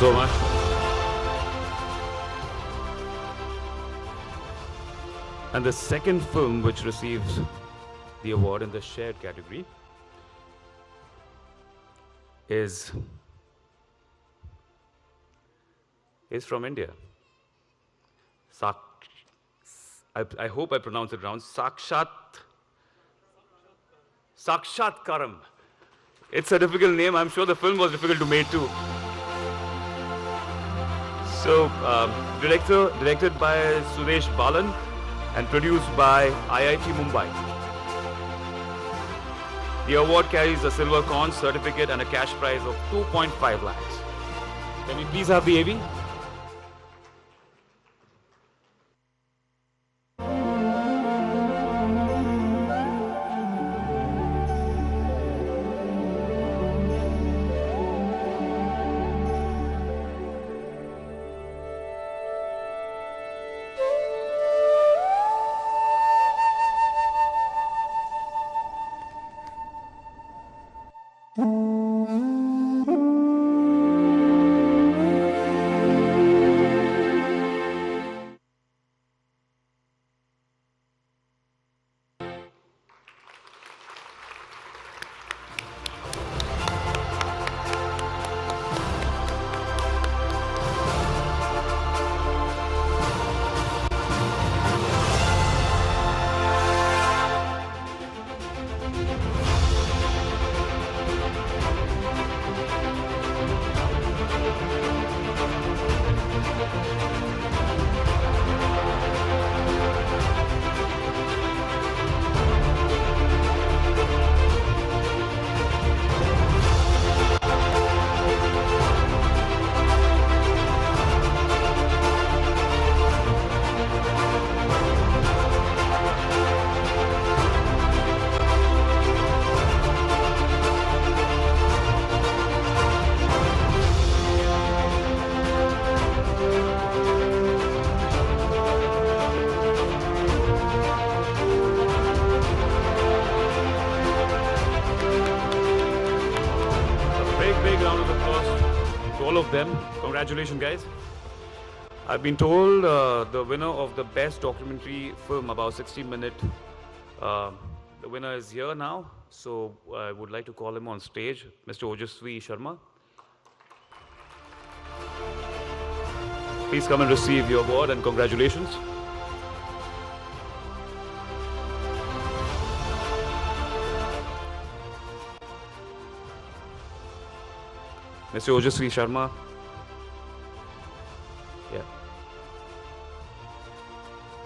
[SPEAKER 2] so much. And the second film which receives the award in the shared category is from India. I hope I pronounce it wrong. Sakshatkaram. It's a difficult name. I'm sure the film was difficult to make too. So, directed by Suresh Balan and produced by IIT Mumbai. The award carries a silver conch certificate and a cash prize of 2.5 lakhs. Can we please have the AV? Of them. Congratulations, guys. I've been told the winner of the best documentary film, about 60-minute, the winner is here now. So I would like to call him on stage, Mr. Ojasvi Sharma. Please come and receive your award and congratulations. Mr. Ojasvi Sharma. Yeah.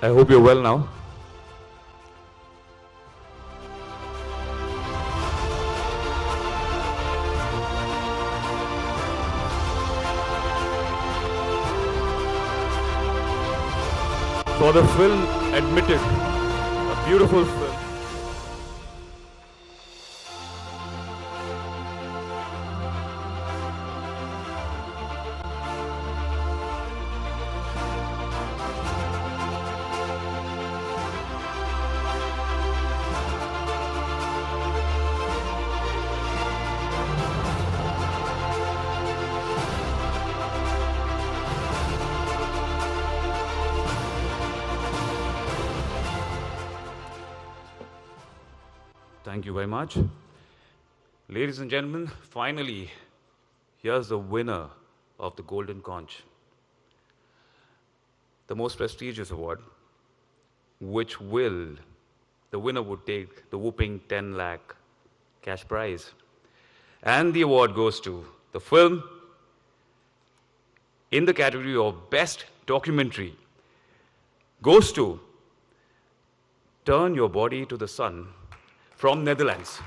[SPEAKER 2] I hope you're well now. For the film Admitted, a beautiful film. Thank you very much. Ladies and gentlemen, finally, here's the winner of the Golden Conch, the most prestigious award, which the winner would take the whooping 10 lakh cash prize. And the award goes to the film in the category of Best Documentary, goes to Turn Your Body to the Sun, from Netherlands.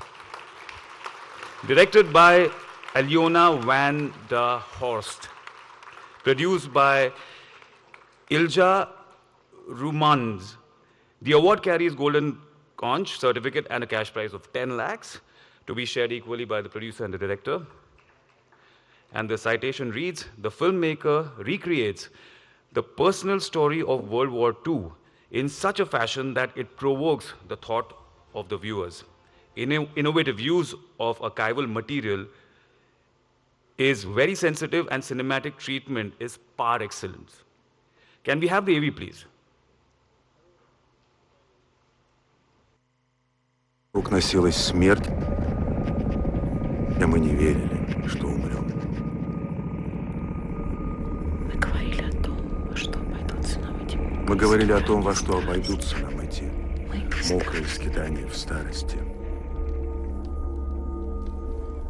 [SPEAKER 2] Directed by Aljona van der Horst. Produced by Ilja Roemans. The award carries Golden Conch certificate and a cash prize of 10 lakhs to be shared equally by the producer and the director. And the citation reads, the filmmaker recreates the personal story of World War II in such a fashion that it provokes the thought of the viewers. Innovative use of archival material His very sensitive and cinematic treatment is par excellence. Can we have the AV, please?
[SPEAKER 18] Вокруг носилась смерть, и мы не верили, что умрем.
[SPEAKER 19] Мы говорили о том, во что обойдутся нам эти...
[SPEAKER 18] Мы говорили о том, во что обойдутся нам эти мокрые скитания в старости.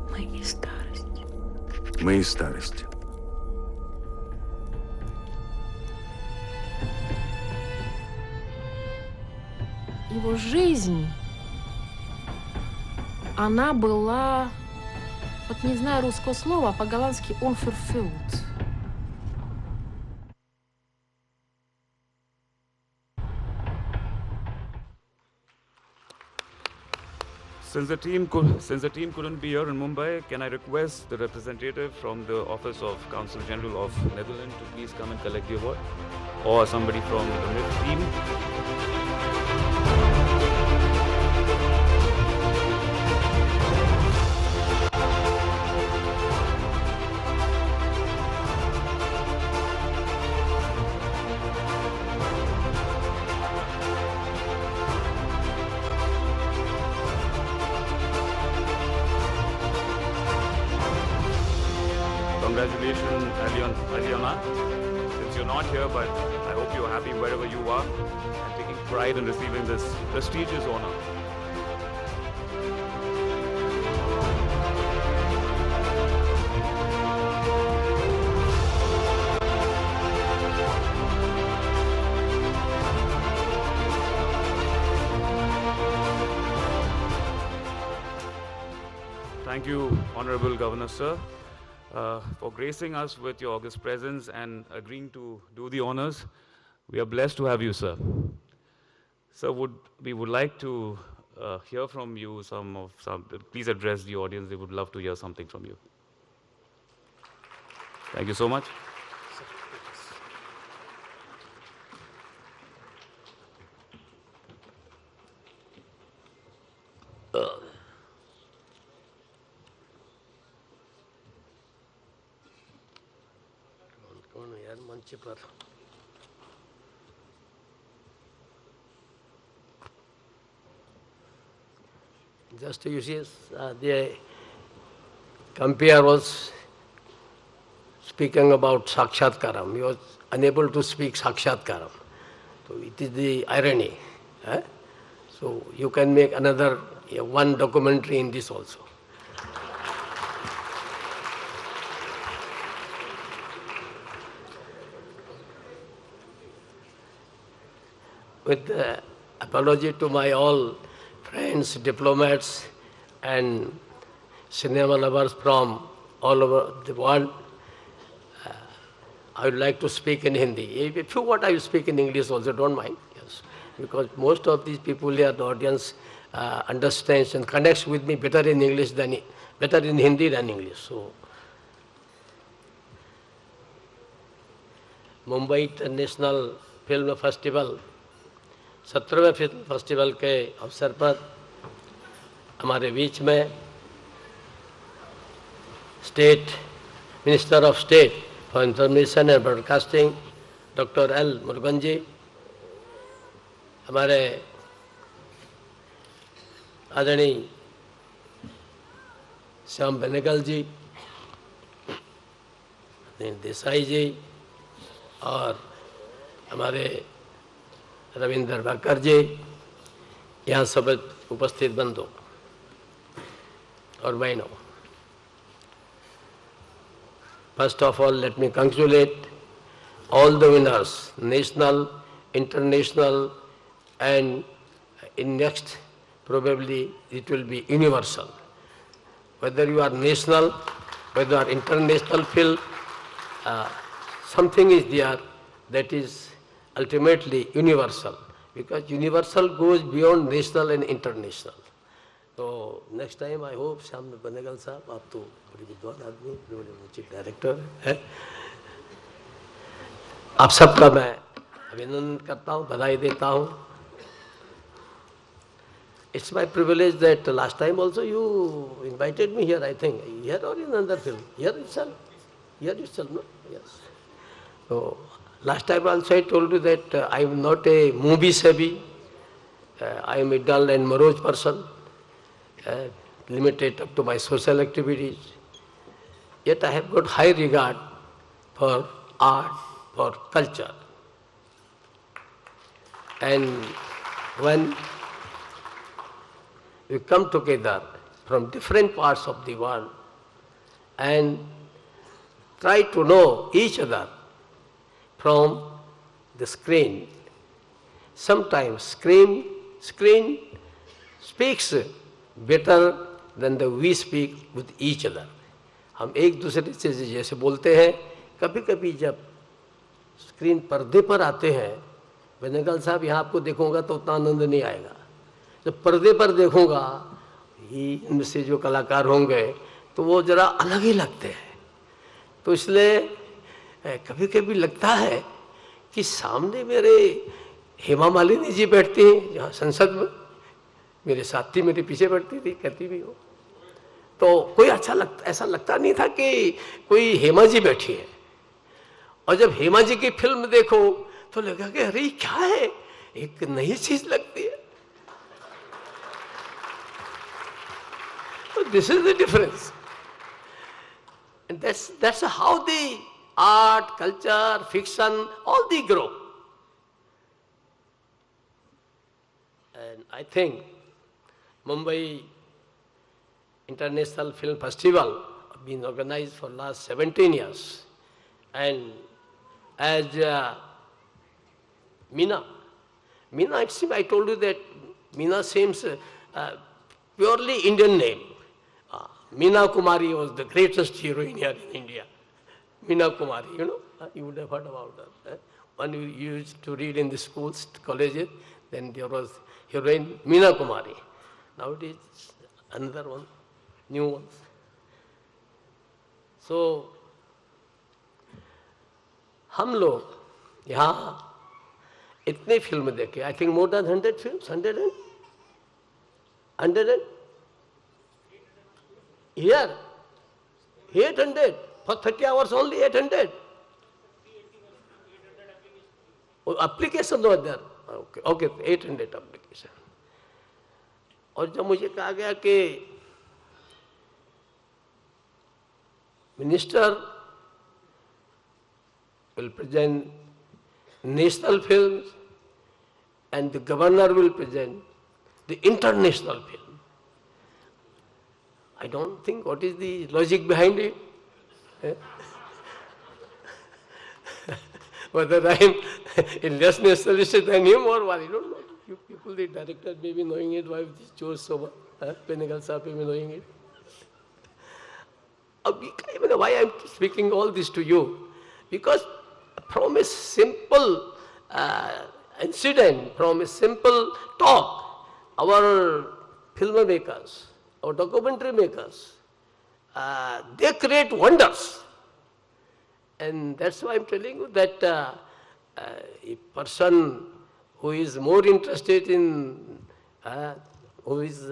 [SPEAKER 19] Мы и старость.
[SPEAKER 18] Мы и старость.
[SPEAKER 21] Его жизнь, она была, вот не знаю русского слова, а по-голландски unfulfilled.
[SPEAKER 2] Since the team couldn't be here in Mumbai, can I request the representative from the Office of Consul General of Netherlands to please come and collect the award, or somebody from the MIF team? Congratulations, Aliona. Since you're not here, but I hope you're happy wherever you are and taking pride in receiving this prestigious honor. Thank you, Honorable Governor, sir, for gracing us with your august presence and agreeing to do the honors. We are blessed to have you, sir. Sir, we would like to hear from you please address the audience. They would love to hear something from you. Thank you so much.
[SPEAKER 22] Just you see, the compere was speaking about Sakshatkaram. He was unable to speak Sakshatkaram. So it is the irony. So you can make another one documentary in this also. With apology to my all friends, diplomats, and cinema lovers from all over the world, I would like to speak in Hindi. If you want, I will speak in English also, don't mind. Yes, because most of these people here, the audience understands and connects with me better in Hindi than English. So, Mumbai International Film Festival 17वें film festival के अवसर पर हमारे बीच में state minister of state for information and broadcasting doctor L Murugan ji, हमारे आदरणीय श्याम बेनेगल जी, देसाई जी और हमारे रविंद्र बाकर जी, यहाँ सब उपस्थित बंधु और बहनों, first of all let me congratulate all the winners, national, international, and in next probably it will be universal. Whether you are national, whether you are international film, something is there that is ultimately universal, because universal goes beyond national and international. So next time I hope Shyam Benegal साहब, आप तो बड़े विद्वान आदमी, बड़े ऊंचे director हैं, आप सबका मैं अभिनंदन करता हूँ, बधाई देता हूँ। it's my privilege that last time also you invited me here, I think. Here or in another film? Here itself? Here itself, no? Yes. So, last time also I told you that I am not a movie savvy. I am a dull and morose person, limited up to my social activities. Yet I have got high regard for art, for culture. And when we come together from different parts of the world and try to know each other from the screen, sometimes screen speaks better than we speak with each other. हम एक दूसरे से जैसे बोलते हैं, कभी कभी जब स्क्रीन पर्दे पर आते हैं, बेनगल साहब यहाँ आपको देखूंगा तो उतना आनंद नहीं आएगा. जब पर्दे पर देखूंगा, इनमें से जो कलाकार होंगे तो वो जरा अलग ही लगते हैं. तो इसलिए कभी कभी लगता है कि सामने मेरे हेमा मालिनी जी बैठती हैं यहाँ संसद में, मेरे साथी मेरे पीछे बैठती थी, कहती भी हो, तो कोई ऐसा लगता नहीं था कि कोई हेमा जी बैठी है. और जब हेमा जी की फिल्म देखो तो लगा कि अरे क्या है, एक नई चीज लगती है. So this is the difference. And that's how the art, culture, fiction, all they grow. And I think Mumbai International Film Festival has been organized for last 17 years. And as Meena, it seems, I told you that Meena seems purely Indian name. Meena Kumari was the greatest heroine here in India. Meena Kumari, you know, you would have heard about her. When you used to read in the schools, colleges, then there was heroine Meena Kumari. Now it is another one, new one. So, हम लोग यहाँ इतने film देखे, I think more than 100 films, 100 and here, 800, for 30 hours only 800. Oh, application was there. Okay, 800 application. और जब मुझे कहा गया कि minister will present national films and the governor will present the international film. I don't think what is the logic behind it. Whether I am less nationalistic than him or what, I don't know. You people, the director may be knowing it, why they chose so much. Benegal Saab may be knowing it. Why I am speaking all this to you? Because from a simple incident, from a simple talk, our filmmakers, our documentary makers, they create wonders. And that's why I'm telling you that a person who is more interested in, who is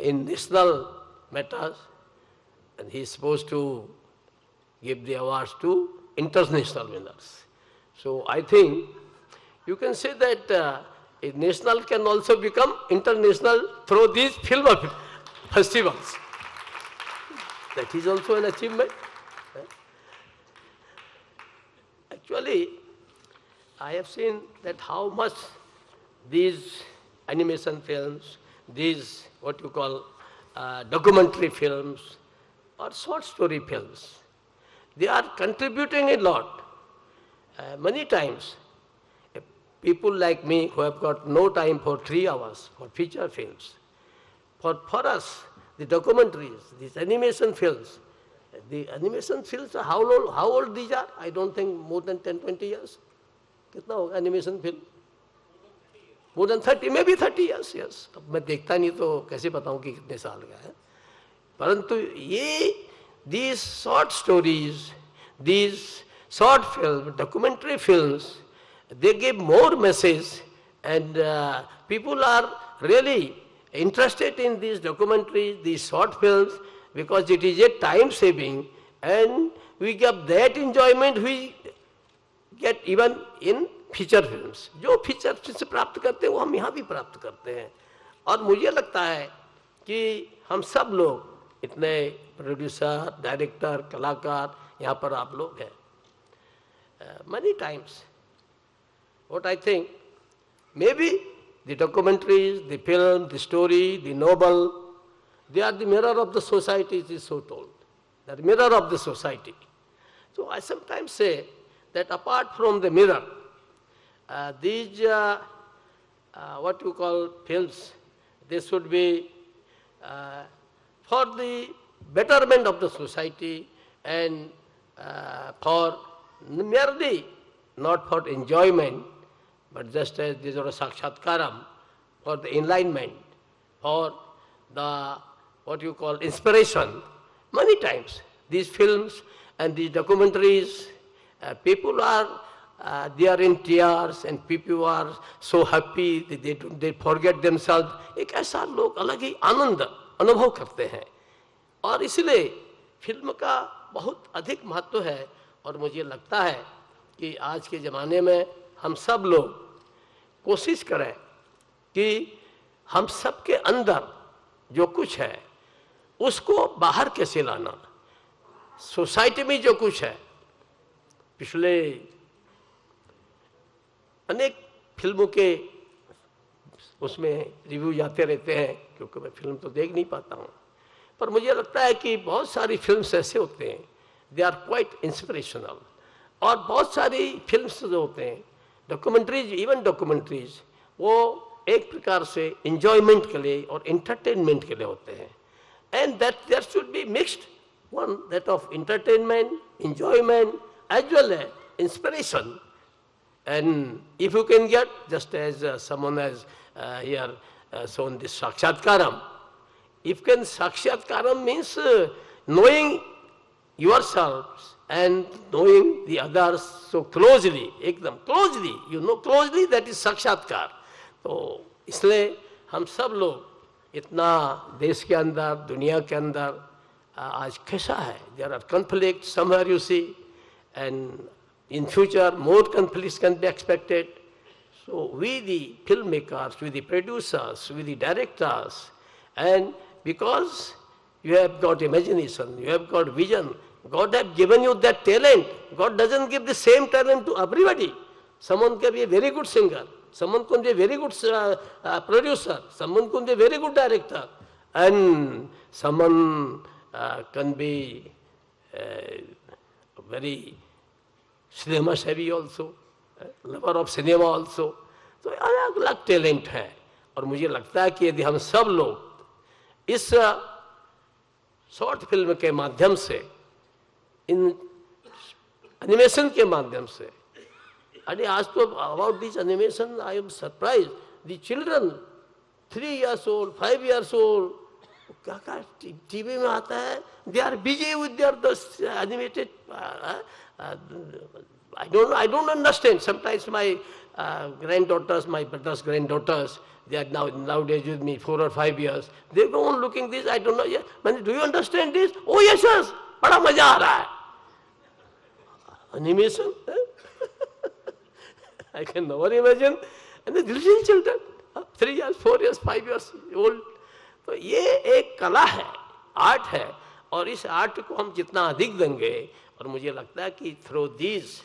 [SPEAKER 22] in national matters, and he is supposed to give the awards to international winners. So I think you can say that a national can also become international through these film festivals. That is also an achievement. Actually, I have seen that how much these animation films, these what you call documentary films or short story films, they are contributing a lot. Many times, people like me who have got no time for 3 hours for feature films, for us, the documentaries, these animation films, how old these are? I don't think more than 10-20 years. कितना होगा animation film? More than 30, maybe 30 years, yes. अब मैं देखता नहीं तो कैसे बताऊं कि कितने साल का है. परंतु these short stories, these short films, documentary films, they give more message, and people are really interested in these documentaries, these short films, because it is a time saving and we get that enjoyment we get even in feature films. जो feature film से प्राप्त करते हैं वो हम यहाँ भी प्राप्त करते हैं. और मुझे लगता है कि हम सब लोग इतने प्रोड्यूसर, डायरेक्टर, कलाकार यहाँ पर आप लोग हैं. Many times what I think, maybe the documentaries, the film, the story, the novel, they are the mirror of the society, it is so told. They are the mirror of the society. So I sometimes say that apart from the mirror, these what you call films, they should be for the betterment of the society and for merely not for enjoyment, but just as this or sakshatkaram, for the enlightenment, for the what you call inspiration. Many times these films and these documentaries, people are they are in tears and people are so happy that they forget themselves. एक ऐसा लोग अलग ही आनंद अनुभव करते हैं और इसलिए film का बहुत अधिक महत्व है. और मुझे लगता है कि आज के ज़माने में हम सब लोग कोशिश करें कि हम सब के अंदर जो कुछ है उसको बाहर कैसे लाना. सोसाइटी में जो कुछ है, पिछले अनेक फिल्मों के उसमें रिव्यू जाते रहते हैं क्योंकि मैं फिल्म तो देख नहीं पाता हूँ, पर मुझे लगता है कि बहुत सारी फिल्म्स ऐसे होते हैं, दे आर क्वाइट इंस्पिरेशनल. और बहुत सारी फिल्म्स जो होते हैं, डॉक्यूमेंट्रीज, इवन डॉक्यूमेंट्रीज, वो एक प्रकार से इंजॉयमेंट के लिए और एंटरटेनमेंट के लिए होते हैं. And that there should be mixed one, that of entertainment, enjoyment, as well as inspiration. And if you can get, just as someone has here shown this Sakshatkaram, if can Sakshatkaram means knowing yourselves and knowing the others so closely, ekdam closely, you know closely, that is Sakshatkar. तो इसलिए हम सब लोग इतना देश के अंदर, दुनिया के अंदर आज कैसा है, there are conflicts somewhere you see, and in future more conflicts can be expected. So we the filmmakers, we the producers, we the directors, and because you have got imagination, you have got vision, God has given you that talent. God doesn't give the same talent to everybody. Someone can be a very good singer, someone can be a very good producer, someone can be a very good director, and someone can be very cinema savvy also, lover of cinema also. तो अलग अलग talent है. और मुझे लगता है कि यदि हम सब लोग इस शॉर्ट फिल्म के माध्यम से, इन एनिमेशन के माध्यम से, अरे आज तो about this animation I am surprise, the children 3 years old, 5 years old, क्या क्या टीवी में आता है, they are busy with their animated. I don't understand. Sometimes my granddaughters, my brother's granddaughters, they are nowadays with me 4 or 5 years. They go on looking this. I don't know. Yeah, man, do you understand this? Oh yes, yes. बड़ा मजा आ रहा है. Animation. I can never imagine. And the little children, 3 years, 4 years, 5 years old. तो ये एक कला है, art है, और इस आर्ट को हम जितना अधिक देंगे, और मुझे लगता है कि through these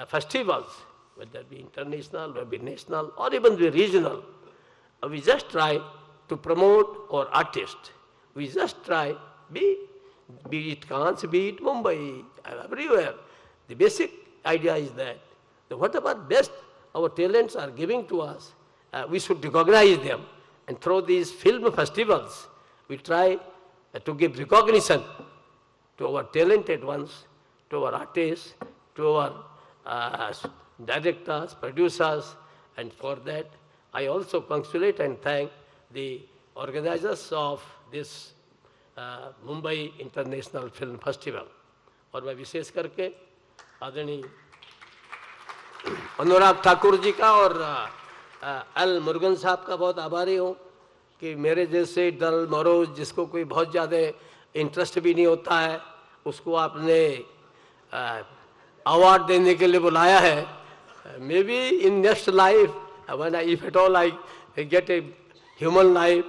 [SPEAKER 22] festivals, whether it be international, whether it be national, or even be regional, we just try to promote our artists. We just try, be it Cannes, be it Mumbai, everywhere. The basic idea is that whatever best our talents are giving to us, we should recognize them. And through these film festivals, we try to give recognition to our talented ones, to our artists, to our directors, producers, and for that I also congratulate and thank the organizers of this Mumbai International Film Festival. और मैं विशेष करके आदरणीय अनुराग ठाकुर जी का और L Murugan साहब का बहुत आभारी हूँ. कि मेरे जैसे डल मरोज जिसको कोई बहुत ज़्यादा इंटरेस्ट भी नहीं होता है, उसको आपने अवार्ड देने के लिए बुलाया है. May be in next life, if at all I get a human life,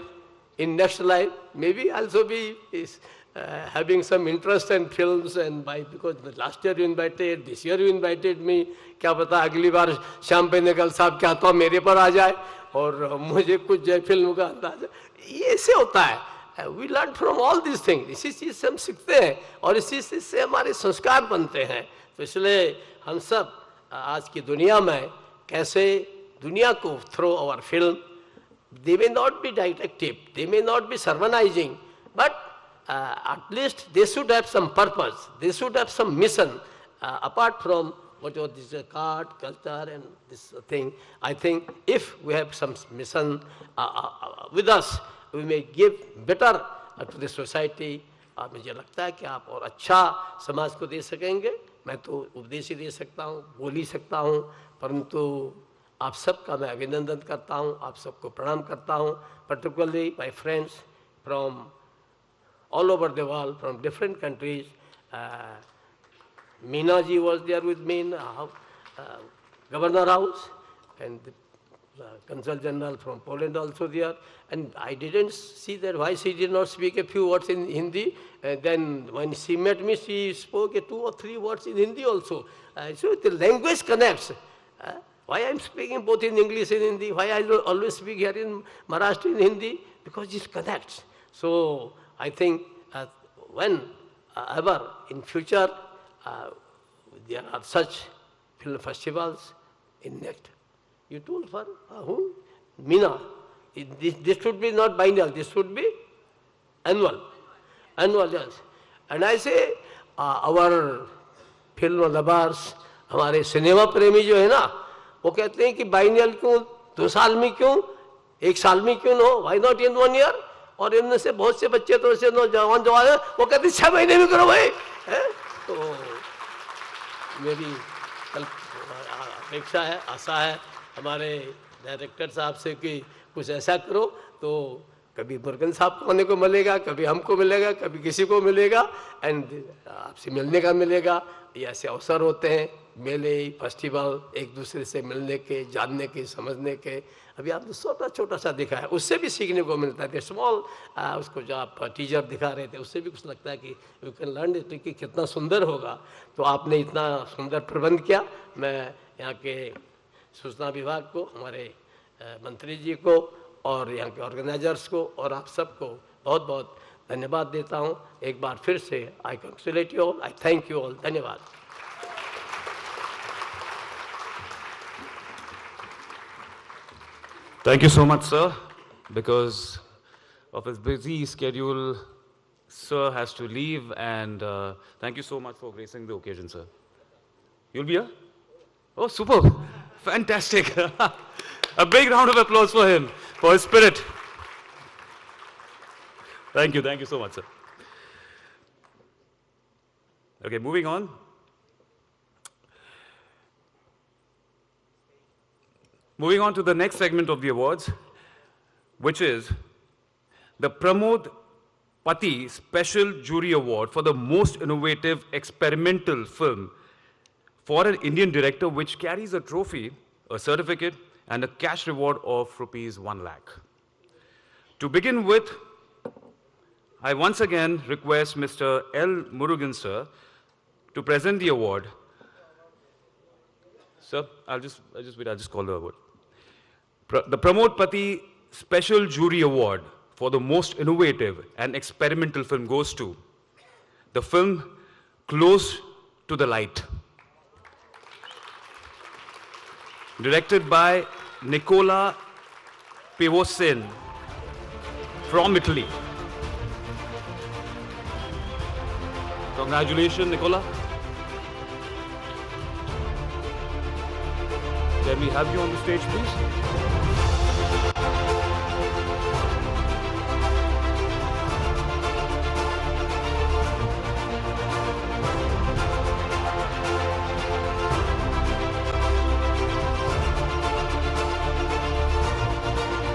[SPEAKER 22] in next life, maybe also be having some interest in films, and because last year you invited, this year you invited me, क्या पता अगली बार श्याम बेनेगल साहब क्या तो मेरे पर आ जाए और मुझे कुछ जय फिल्म का अंदाजा. ये ऐसे होता है. We learn from all these things. इसी चीज़ से हम सीखते हैं और इसी चीज़ से हमारे संस्कार बनते हैं. तो इसलिए हम सब आज की दुनिया में कैसे दुनिया को through our film, they may not be didactic, they may not be sermonizing, but at least they should have some purpose, they should have some mission, apart from whatever this art, culture and this thing. I think if we have some mission with us, we may give better to the society. मुझे लगता है कि आप और अच्छा समाज को दे सकेंगे. मैं तो उपदेश ही दे सकता हूँ, बोल ही सकता हूँ, परंतु आप सबका मैं अभिनंदन करता हूँ, आप सबको प्रणाम करता हूँ. Particularly my friends from all over the world, from different countries. Meena ji was there with me in Governor House, and the Consul General from Poland also there. And I didn't see that why she did not speak a few words in Hindi. Then when she met me, she spoke 2 or 3 words in Hindi also. So the language connects. Why I'm speaking both in English and Hindi? Why I always speak here in Maharashtra in Hindi? Because it connects. So I think whenever in future there are such film festivals in next. You told for whom? Meena. This should be not biennial, this should be annual. Annual, yes. And I say our film lovers, हमारे cinema प्रेमी जो है ना, वो कहते हैं कि biennial क्यों, 2 साल में क्यों, 1 साल में क्यों no, why not in 1 year? और इनमें से बहुत से बच्चे तो ऐसे नौजवान जो आए वो कहते 6 महीने में करो भाई. तो मेरी अपेक्षा है, आशा है हमारे डायरेक्टर साहब से कि कुछ ऐसा करो. तो कभी मुर्गन साहब को आने को मिलेगा, कभी हमको मिलेगा, कभी किसी को मिलेगा, एंड आपसे मिलने का मिलेगा. ये ऐसे अवसर होते हैं, मेले, फेस्टिवल, एक दूसरे से मिलने के, जानने के, समझने के. अभी आपने छोटा छोटा सा दिखा है, उससे भी सीखने को मिलता है. स्मॉल उसको जो आप टीजर दिखा रहे थे, उससे भी कुछ लगता है कि यू कैन लर्न इट कि कितना सुंदर होगा. तो आपने इतना सुंदर प्रबंध किया. मैं यहाँ के सूचना विभाग को, हमारे मंत्री जी को और यहाँ के ऑर्गेनाइजर्स को और आप सबको बहुत बहुत धन्यवाद देता हूँ. एक बार फिर से आई congratulate you all, I thank you all. धन्यवाद.
[SPEAKER 2] Thank you so much, sir. Because of his busy schedule, sir has to leave, and thank you so much for gracing the occasion, sir. You'll be here? Oh, superb. Fantastic. A big round of applause for him, for his spirit. Thank you so much, sir. Okay, moving on. Moving on to the next segment of the awards, which is the Pramod Pati Special Jury Award for the most innovative experimental film for an Indian director, which carries a trophy, a certificate, and a cash reward of ₹1 lakh. To begin with, I once again request Mr. L. Murugan, sir, to present the award. Sir, I'll just wait, I'll just call the award. The Pramod Pati Special Jury Award for the most innovative and experimental film goes to the film Close to the Light, directed by Nicola Pivosin from Italy. Congratulations, Nicola. Can we have you on the stage, please?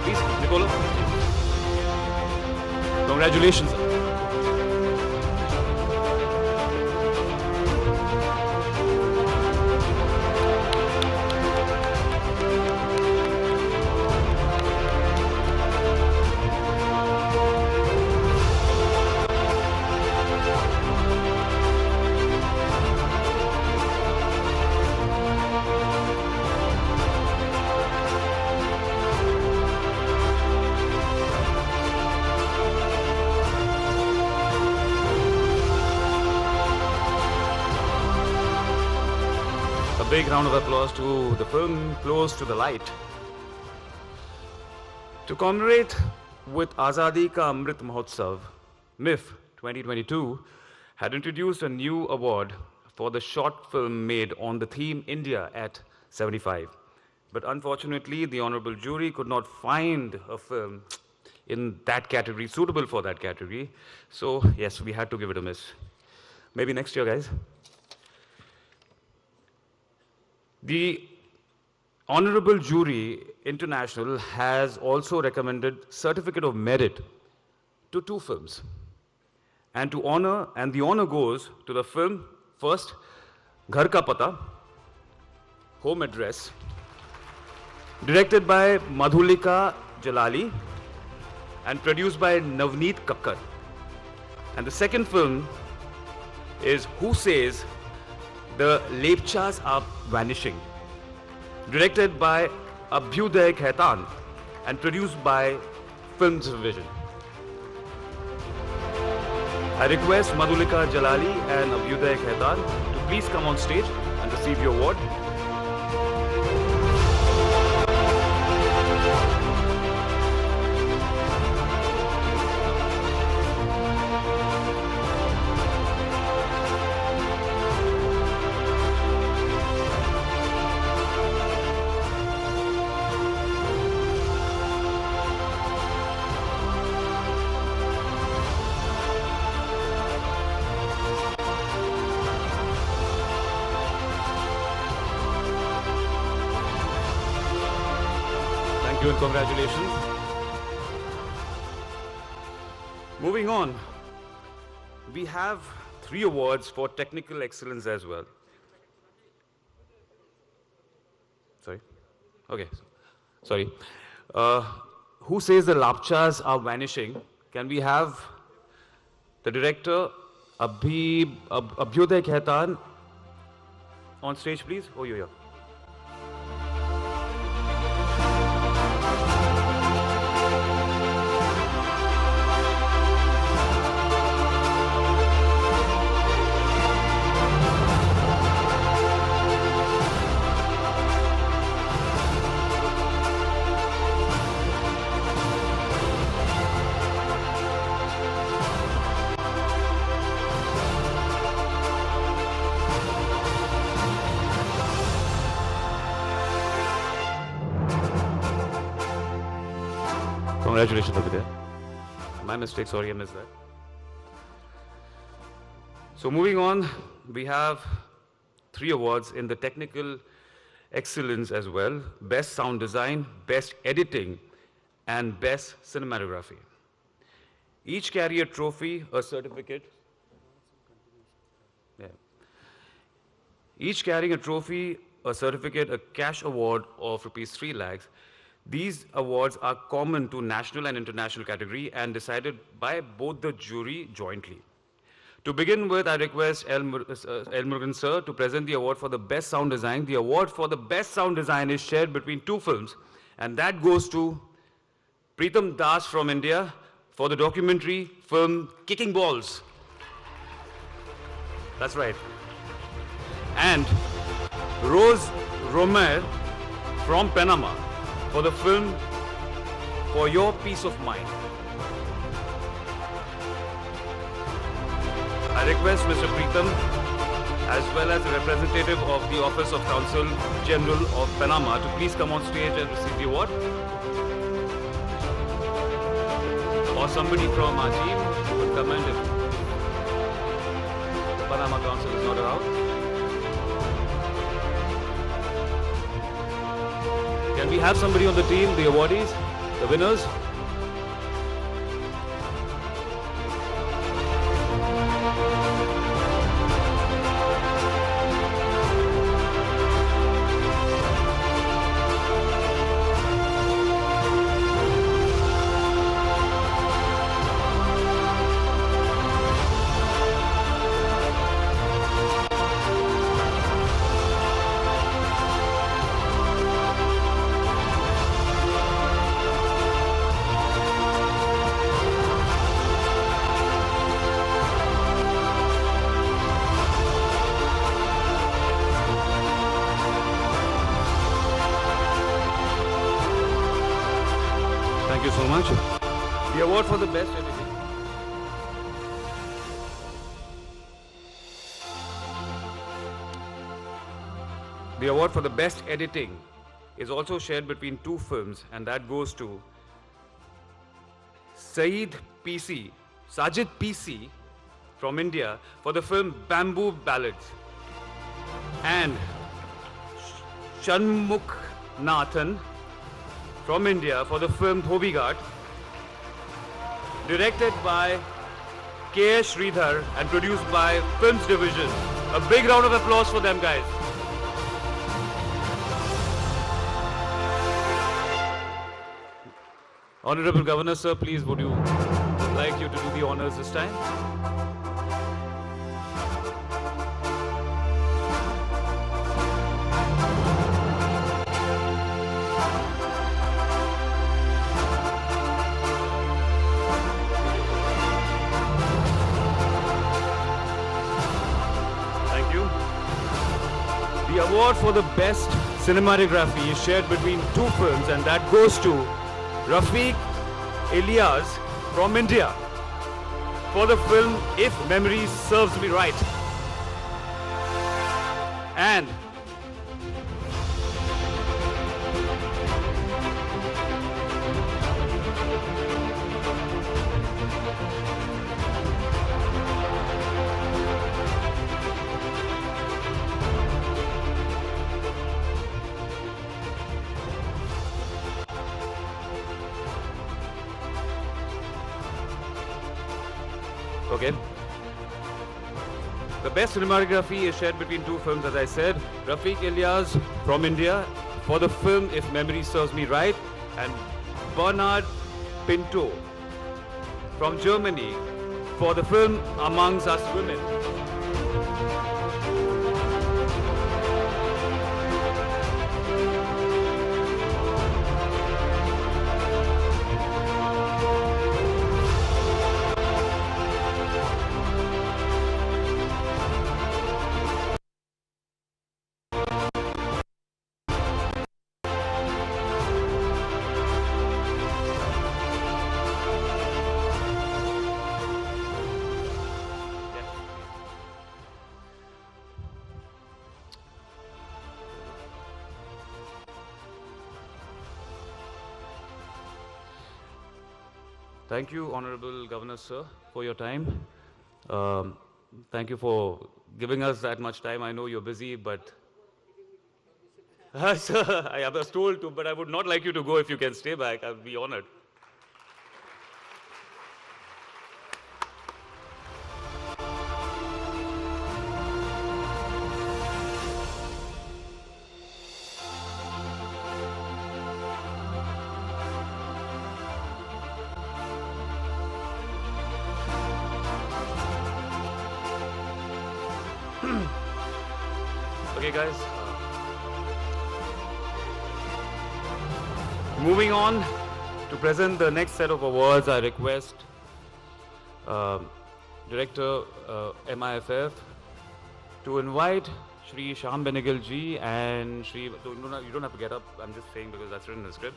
[SPEAKER 2] Please, Nicola. Congratulations. Big round of applause to the film Close to the Light. To commemorate with Azadi Ka Amrit Mahotsav, MIF 2022 had introduced a new award for the short film made on the theme India at 75. But unfortunately, the honorable jury could not find a film in that category, suitable for that category. So yes, we had to give it a miss. Maybe next year, guys. The Honorable Jury International has also recommended Certificate of Merit to 2 films. And the honor goes to the film, first, Ghar Ka Pata, Home Address, directed by Madhulika Jalali and produced by Navneet Kakkar. And the second film is Who Says The Lepchas Are Vanishing, directed by Abhyuday Khaitan and produced by Films Vision. I request Madhulika Jalali and Abhyuday Khaitan to please come on stage and receive your award. Thank you and congratulations. Moving on, we have 3 awards for technical excellence as well. Sorry? Okay, sorry. Who Says the Lapchas Are Vanishing? Can we have the director, Abhyuday Khaitan, on stage, please? Oh, yeah. Congratulations, Abhyuday. My mistake, sorry I missed that. So moving on, we have 3 awards in the technical excellence as well. Best Sound Design, Best Editing, and Best Cinematography. Each carry a trophy, a certificate. Each carrying a trophy, a certificate, a cash award of ₹3 lakhs. These awards are common to national and international category and decided by both the jury jointly. To begin with, I request L. Murugan sir to present the award for the best sound design. The award for the best sound design is shared between 2 films, and that goes to Pritam Das from India for the documentary film Kicking Balls. That's right. And Rose Romer from Panama for the film For Your Peace of Mind. I request Mr. Pritam, as well as a representative of the Office of Consul General of Panama, to please come on stage and receive the award. Or somebody from our team would comment if the Panama Consul is not around. Can we have somebody on the team, the awardees, the winners? Thank you so much. The award for the best editing. The award for the best editing is also shared between two films, and that goes to Sajid PC from India for the film Bamboo Ballads, and Shanmukh Nathan from India for the film Dhobighat, directed by K.S. Sridhar and produced by Films Division. A big round of applause for them, guys. Honorable Governor, sir, please would you like you to do the honors this time? Thank you. The award for the best cinematography is shared between two films, and that goes to Rafiq Ilyas from India for the film If Memory Serves Me Right. And okay. The best cinematography is shared between two films, as I said. Rafiq Ilyas from India for the film If Memory Serves Me Right, and Bernard Pinto from Germany for the film Amongst Us Women. Thank you, Honorable Governor, sir, for your time. Thank you for giving us that much time. I know you're busy, but... Sir, I was told to, but I would not like you to go if you can stay back. I'll be honored. Okay, guys. Moving on to present the next set of awards, I request Director MIFF to invite Shri Shyam Benegal ji and Shri... You don't have to get up, I'm just saying because that's written in the script.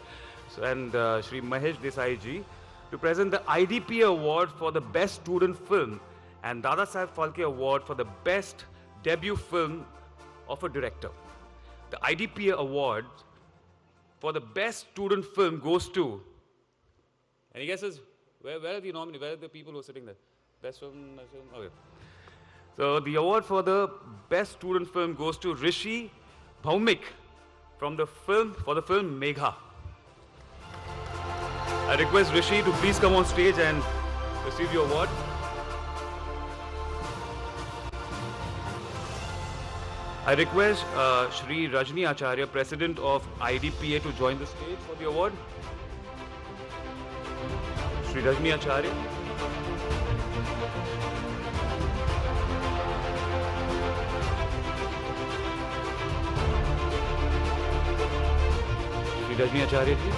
[SPEAKER 2] So, and Shri Mahesh Desai ji to present the IDP Award for the Best Student Film and Dada Saheb Phalke Award for the Best Debut Film of a Director. The IDP Award for the Best Student Film goes to... Any guesses? Where are the nominees? Where are the people who are sitting there? Best film? Okay. So the award for the Best Student Film goes to Rishi Bhaumik for the film Megha. I request Rishi to please come on stage and receive your award. I request Shri Rajni Acharya, President of IDPA, to join the stage for the award. Shri Rajni Acharya. Shri Rajni Acharya ji.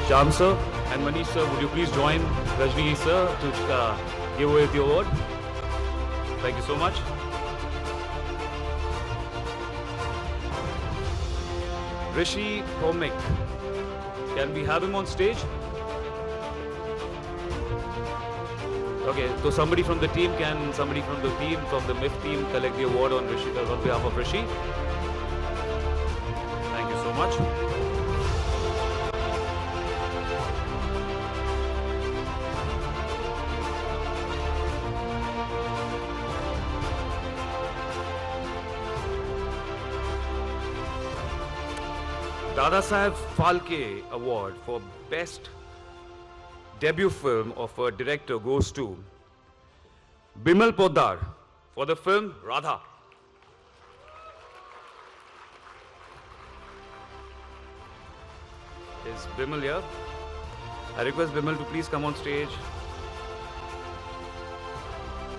[SPEAKER 2] Shyam sir and Manish sir, would you please join Rajni sir to give away the award? Thank you so much. Rishi Homik. Can we have him on stage? Okay, so somebody from the team, from the MIF team, collect the award on behalf of Rishi? Thank you so much. Dadasaheb Phalke Award for Best Debut Film of a Director goes to Bimal Poddar for the film Radha. Is Bimal here? I request Bimal to please come on stage.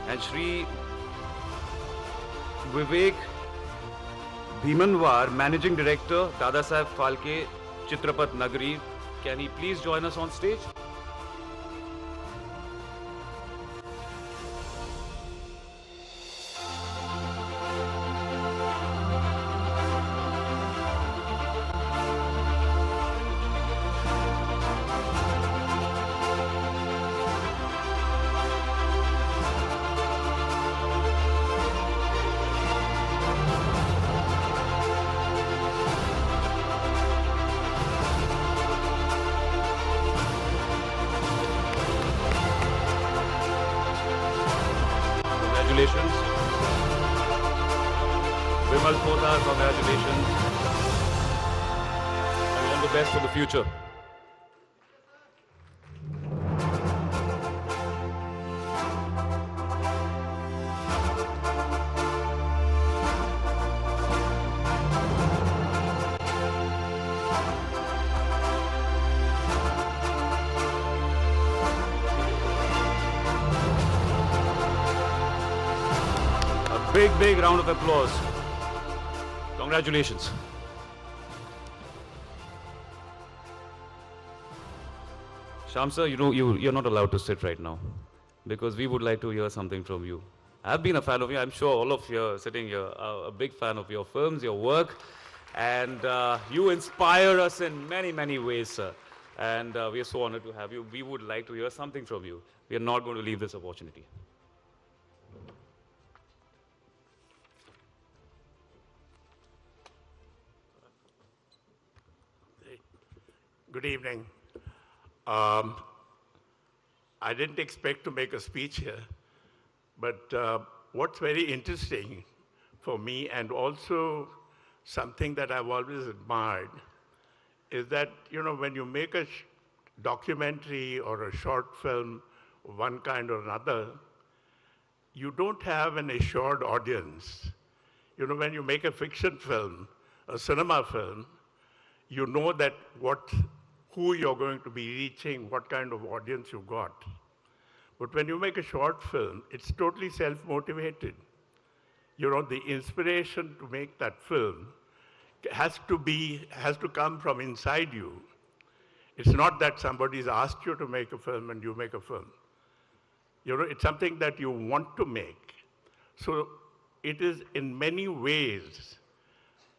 [SPEAKER 2] And Shri Vivek Bhimanwar, Managing Director, Dadasaheb Phalke, Chitrapat Nagari. Can he please join us on stage? Congratulations. Bimal Poddar, congratulations. And all the best for the future. Big round of applause. Congratulations. Shyam sir, you're not allowed to sit right now because we would like to hear something from you. I've been a fan of you. I'm sure all of you sitting here are a big fan of your films, your work, and you inspire us in many ways, sir. And we are so honored to have you. We would like to hear something from you. We are not going to leave this opportunity.
[SPEAKER 4] Good evening. I didn't expect to make a speech here, but what's very interesting for me, and also something that I've always admired, is that, when you make a documentary or a short film of one kind or another, you don't have an assured audience. When you make a fiction film, a cinema film, you know that who you're going to be reaching, what kind of audience you got. But when you make a short film, it's totally self-motivated. The inspiration to make that film has to come from inside you. It's not that somebody's asked you to make a film and you make a film. It's something that you want to make. So it is in many ways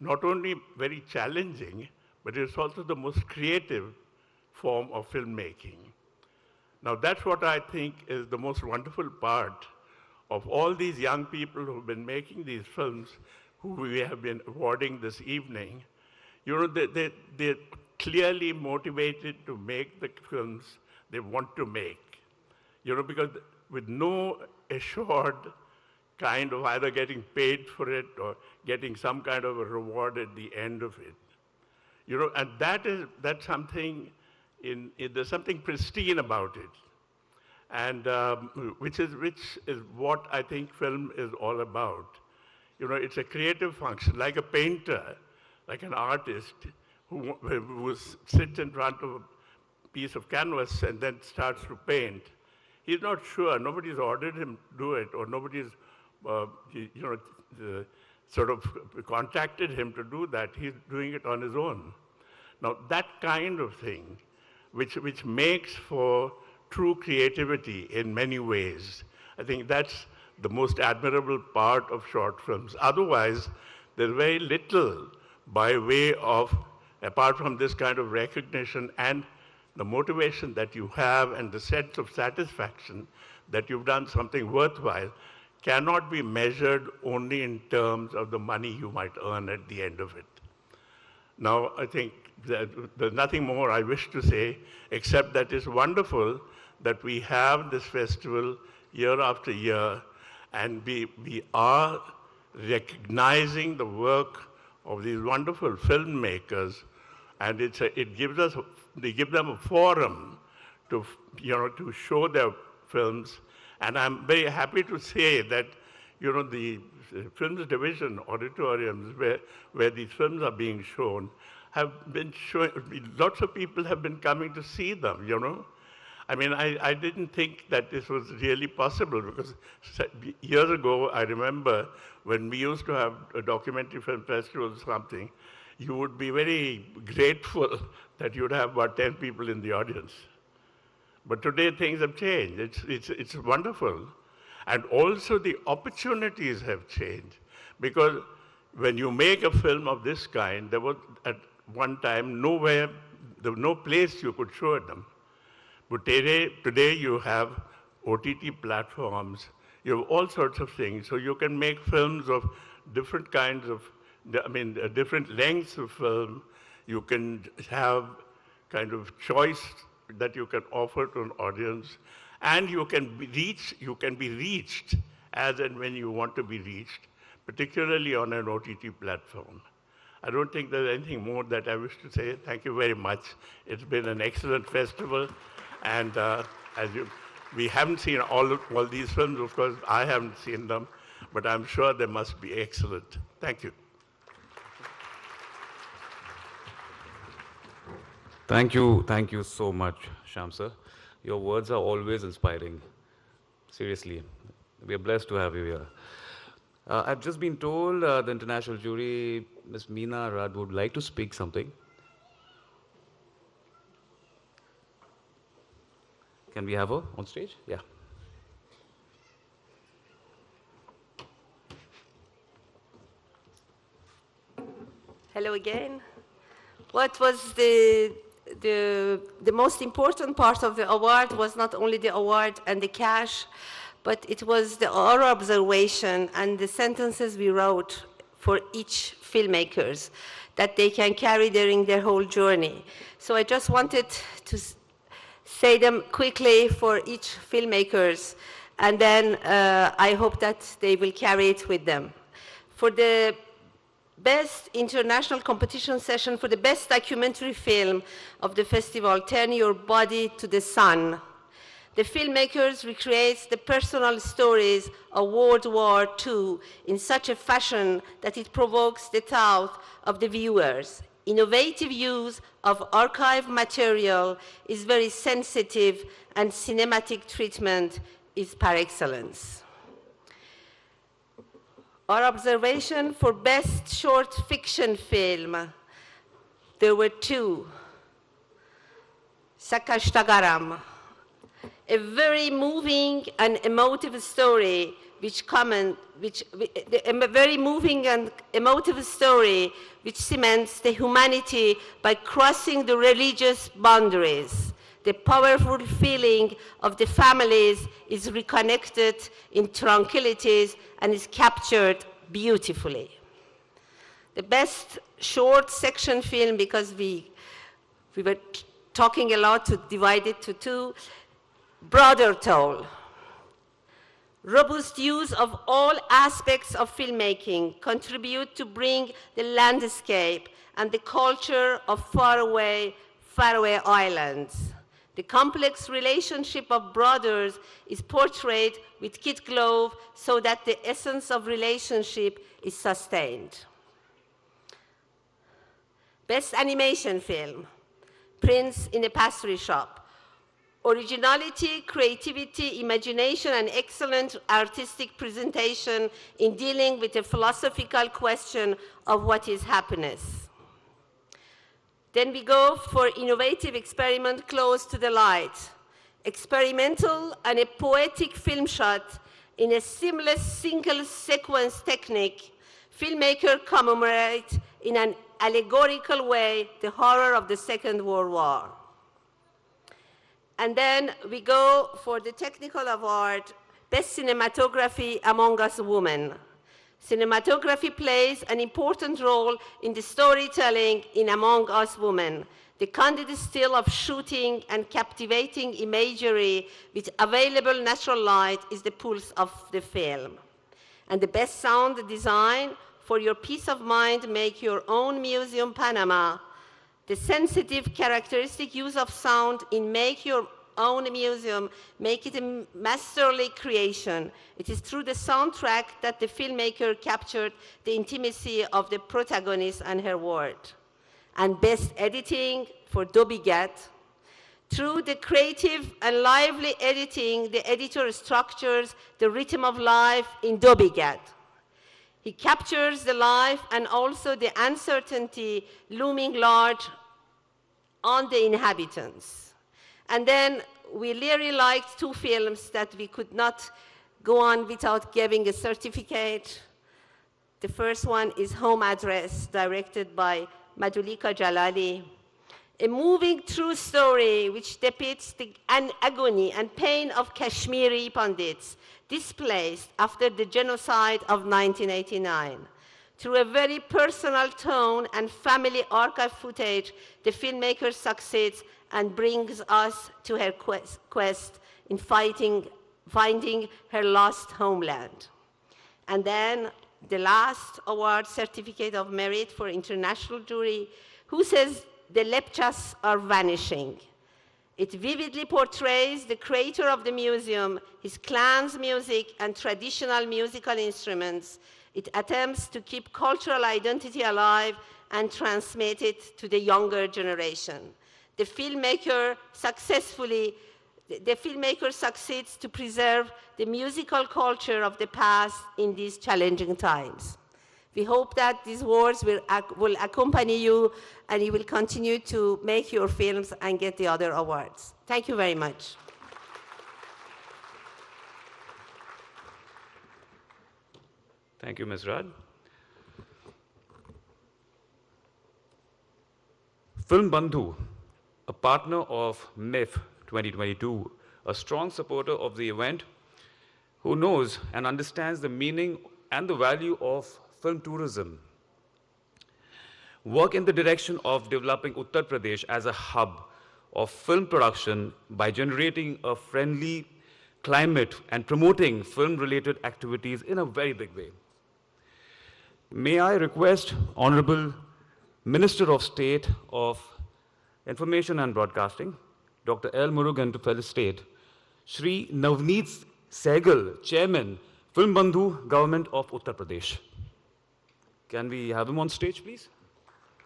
[SPEAKER 4] not only very challenging, but it's also the most creative form of filmmaking. Now that's what I think is the most wonderful part of all these young people who've been making these films, who we have been awarding this evening. They're clearly motivated to make the films they want to make. Because with no assured kind of either getting paid for it or getting some kind of a reward at the end of it. And that's something, there's something pristine about it. And which is what I think film is all about. It's a creative function, like a painter, like an artist who sits in front of a piece of canvas and then starts to paint. He's not sure, nobody's ordered him to do it, or nobody's sort of contacted him to do that. He's doing it on his own. Now that kind of thing, which makes for true creativity in many ways, I think that's the most admirable part of short films. Otherwise, there's very little by way of apart from this kind of recognition and the motivation that you have and the sense of satisfaction that you've done something worthwhile, cannot be measured only in terms of the money you might earn at the end of it. Now, I think that there's nothing more I wish to say, except that it's wonderful that we have this festival year after year, and we are recognizing the work of these wonderful filmmakers, and they give them a forum to show their films. And I'm very happy to say that, the films division auditoriums where these films are being shown have been showing, lots of people have been coming to see them, I mean, I didn't think that this was really possible, because years ago, I remember when we used to have a documentary film festival or something, you would be very grateful that you'd have about 10 people in the audience. But today things have changed. It's wonderful. And also the opportunities have changed, because when you make a film of this kind, there was at one time there was no place you could show them. But today you have OTT platforms, you have all sorts of things. So you can make films of different kinds of, different lengths of film. You can have kind of choice that you can offer to an audience, and you can be reached as and when you want to be reached, particularly on an OTT platform. I don't think there's anything more that I wish to say. Thank you very much. It's been an excellent festival, and we haven't seen all these films, of course. I haven't seen them, but I'm sure they must be excellent. Thank you.
[SPEAKER 2] Thank you so much, Shyam sir. Your words are always inspiring. Seriously, we are blessed to have you here. I've just been told the international jury, Ms. Meena Rad, would like to speak something. Can we have her on stage? Yeah.
[SPEAKER 14] Hello again. What was the most important part of the award was not only the award and the cash, but it was our observation and the sentences we wrote for each filmmakers that they can carry during their whole journey. So I just wanted to say them quickly for each filmmakers, and then I hope that they will carry it with them. For the best international competition session for the best documentary film of the festival, Turn Your Body to the Sun. The filmmakers recreate the personal stories of World War II in such a fashion that it provokes the thought of the viewers. Innovative use of archive material is very sensitive, and cinematic treatment is par excellence. Our observation for best short fiction film, there were two. Sakashtagaram, a very moving and emotive story which cements the humanity by crossing the religious boundaries. The powerful feeling of the families is reconnected in tranquilities and is captured beautifully. The best short section film, because we were talking a lot to divide it to two, Brother Toll. Robust use of all aspects of filmmaking contribute to bring the landscape and the culture of faraway islands. The complex relationship of brothers is portrayed with kid glove so that the essence of relationship is sustained. Best animation film, Prince in a Pastry Shop. Originality, creativity, imagination, and excellent artistic presentation in dealing with a philosophical question of what is happiness. Then we go for innovative experiment, Close to the Light. Experimental and a poetic film shot in a seamless single sequence technique, filmmaker commemorate in an allegorical way the horror of the Second World War. And then we go for the technical award, Best Cinematography Among Us Women. Cinematography plays an important role in the storytelling in Among Us Women. The candid still of shooting and captivating imagery with available natural light is the pulse of the film. And the best sound design for your peace of mind, make your own museum, Panama. The sensitive characteristic use of sound in Make Your Own Museum make it a masterly creation. It is through the soundtrack that the filmmaker captured the intimacy of the protagonist and her world. And best editing for Dobby Gatt. Through the creative and lively editing, the editor structures the rhythm of life in Dobby Gatt. He captures the life and also the uncertainty looming large on the inhabitants. And then we really liked two films that we could not go on without giving a certificate. The first one is Home Address, directed by Madhulika Jalali. A moving true story which depicts the agony and pain of Kashmiri Pandits displaced after the genocide of 1989. Through a very personal tone and family archive footage, the filmmaker succeeds and brings us to her quest in finding her lost homeland. And then the last award, Certificate of Merit for International Jury, who says the Lepchas are vanishing. It vividly portrays the creator of the museum, his clan's music and traditional musical instruments. It attempts to keep cultural identity alive and transmit it to the younger generation. The filmmaker succeeds to preserve the musical culture of the past in these challenging times. We hope that these words will accompany you and you will continue to make your films and get the other awards. Thank you very much.
[SPEAKER 2] Thank you, Ms. Rad. Film Bandhu, a partner of MIF 2022, a strong supporter of the event, who knows and understands the meaning and the value of film tourism. Work in the direction of developing Uttar Pradesh as a hub of film production by generating a friendly climate and promoting film-related activities in a very big way. May I request Honorable Minister of State of Information and Broadcasting, Dr. L. Murugan, to felicitate Shri Navneet Sehgal, Chairman, Film Bandhu, Government of Uttar Pradesh. Can we have him on stage, please?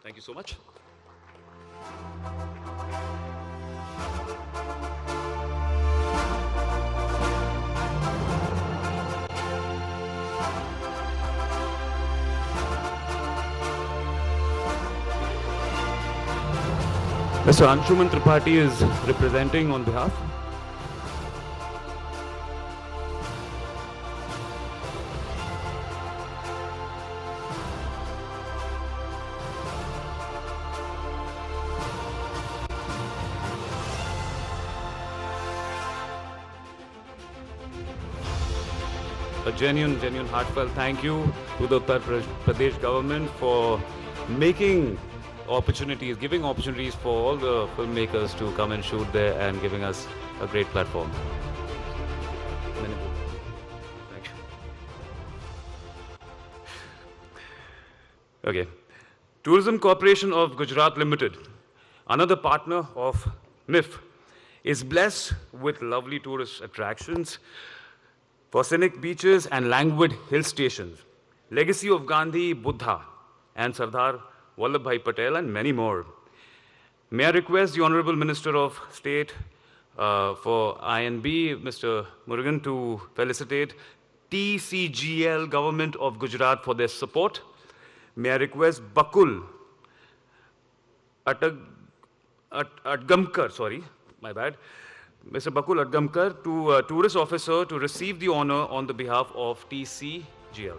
[SPEAKER 2] Thank you so much. Mr. Anshuman Tripathi is representing on behalf. A genuine heartfelt thank you to the Uttar Pradesh government for making opportunities, giving opportunities for all the filmmakers to come and shoot there and giving us a great platform. Thank you. Okay. Tourism Corporation of Gujarat Limited, another partner of MIF, is blessed with lovely tourist attractions for scenic beaches and languid hill stations, legacy of Gandhi, Buddha, and Sardar Vallabhbhai Patel, and many more. May I request the Honorable Minister of State for INB, Mr. Murugan, to felicitate TCGL Government of Gujarat for their support. May I request Bakul Adgamkar, sorry, my bad, Mr. Bakul Adgamkar, to tourist officer, to receive the honor on the behalf of TCGL.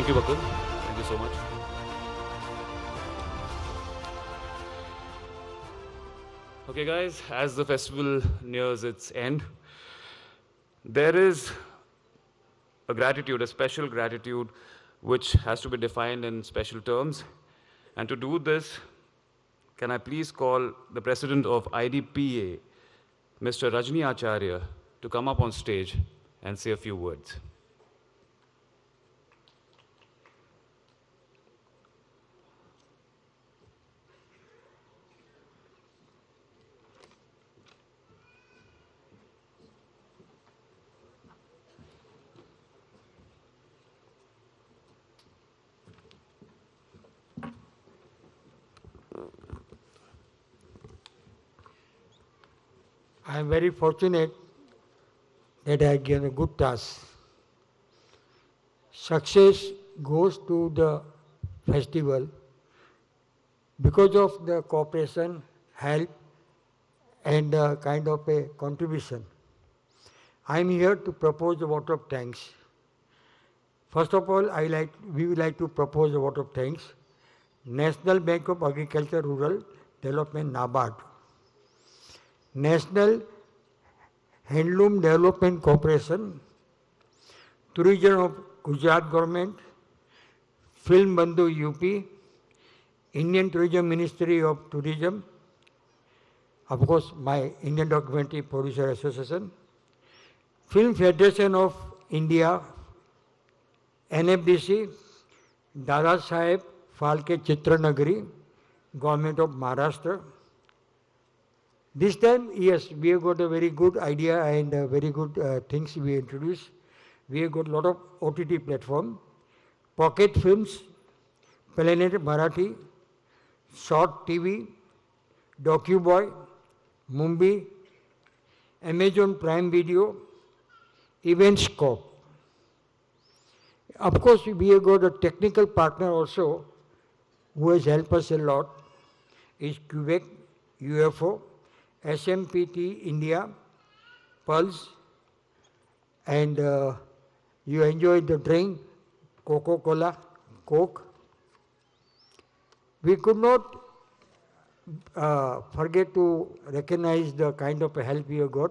[SPEAKER 2] Thank you, Bakul. Thank you so much. Okay, guys, as the festival nears its end, there is a gratitude, a special gratitude, which has to be defined in special terms. And to do this, can I please call the president of IDPA, Mr. Rajni Acharya, to come up on stage and say a few words.
[SPEAKER 6] I am very fortunate that I given a good task. Success goes to the festival because of the cooperation, help, and kind of a contribution. I am here to propose a vote of thanks. First of all, we would like to propose a vote of thanks. National Bank of Agriculture Rural Development, NABARD. National Handloom Development Corporation, Tourism of Gujarat Government, Film Bandhu UP, Indian Tourism Ministry of Tourism, of course my Indian Documentary Producer Association, Film Federation of India, NFDC, Dada Saheb Phalke Chitranagari, Government of Maharashtra. This time, yes, we have got a very good idea and very good things we introduced. We have got a lot of OTT platform, Pocket Films, Planet Marathi, Short TV, DocuBoy, Mumbai, Amazon Prime Video, Eventscope. Of course, we have got a technical partner also who has helped us a lot, is Quebec, UFO, SMPT India, Pulse, and you enjoy the drink, Coca-Cola, Coke. We could not forget to recognize the kind of help we have got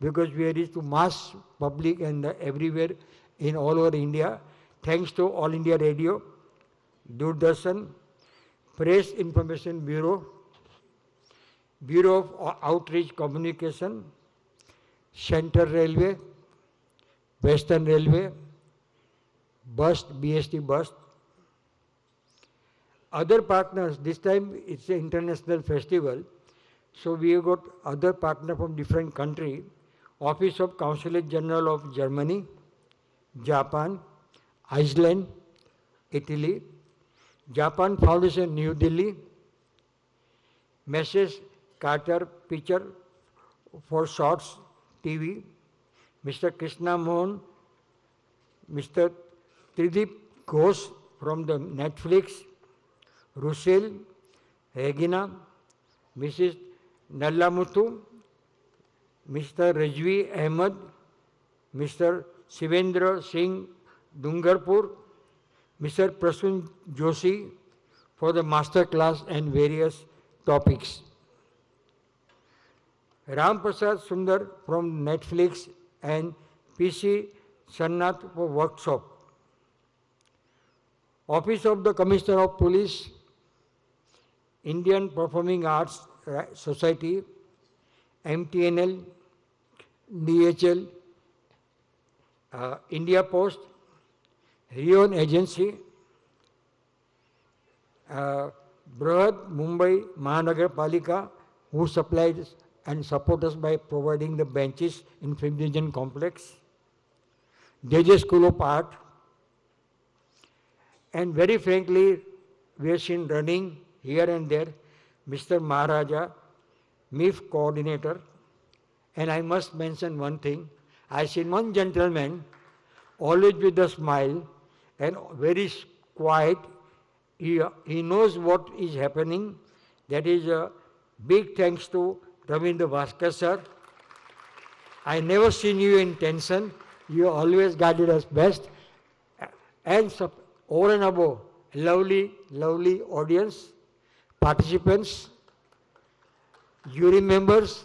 [SPEAKER 6] because we reached to mass public and everywhere in all over India, thanks to All India Radio, Doordarshan, Press Information Bureau, Bureau of Outreach Communication, Central Railway, Western Railway, BUST, BST BUST. Other partners, this time it's an international festival, so we have got other partners from different countries, Office of Consulate General of Germany, Japan, Iceland, Italy, Japan Foundation New Delhi, Messrs. Carter Picture for Shorts TV, Mr. Krishna Mohan, Mr. Tridip Ghosh from the Netflix, Russell, Regina, Mrs. Nallamuthu, Mr. Rajvi Ahmed, Mr. Shivendra Singh Dungarpur, Mr. Prasun Joshi for the master class and various topics. Ram Prasad Sundar from Netflix and PC Sannath for workshop. Office of the Commissioner of Police, Indian Performing Arts Society, MTNL, DHL, India Post, Rion Agency, Brahad Mumbai Mahanagar Palika, who supplied and support us by providing the benches in Film Division Complex, JJ School of Art, and very frankly, we have seen running here and there, Mr. Maharaja, MIF coordinator, and I must mention one thing, I seen one gentleman, always with a smile and very quiet, he knows what is happening, that is a big thanks to Ravindra Bhaskar sir. I never seen you in tension. You always guided us best. And over and above, lovely, lovely audience, participants, jury members,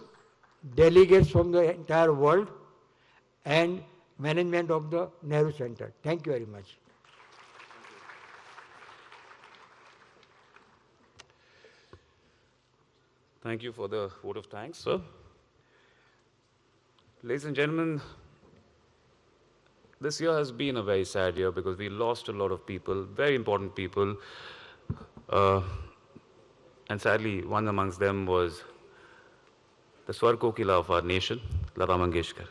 [SPEAKER 6] delegates from the entire world, and management of the Nehru Center. Thank you very much.
[SPEAKER 2] Thank you for the vote of thanks, sir. Ladies and gentlemen, this year has been a very sad year because we lost a lot of people, very important people. And sadly, one amongst them was the Swar Kokila of our nation, Lata Mangeshkar.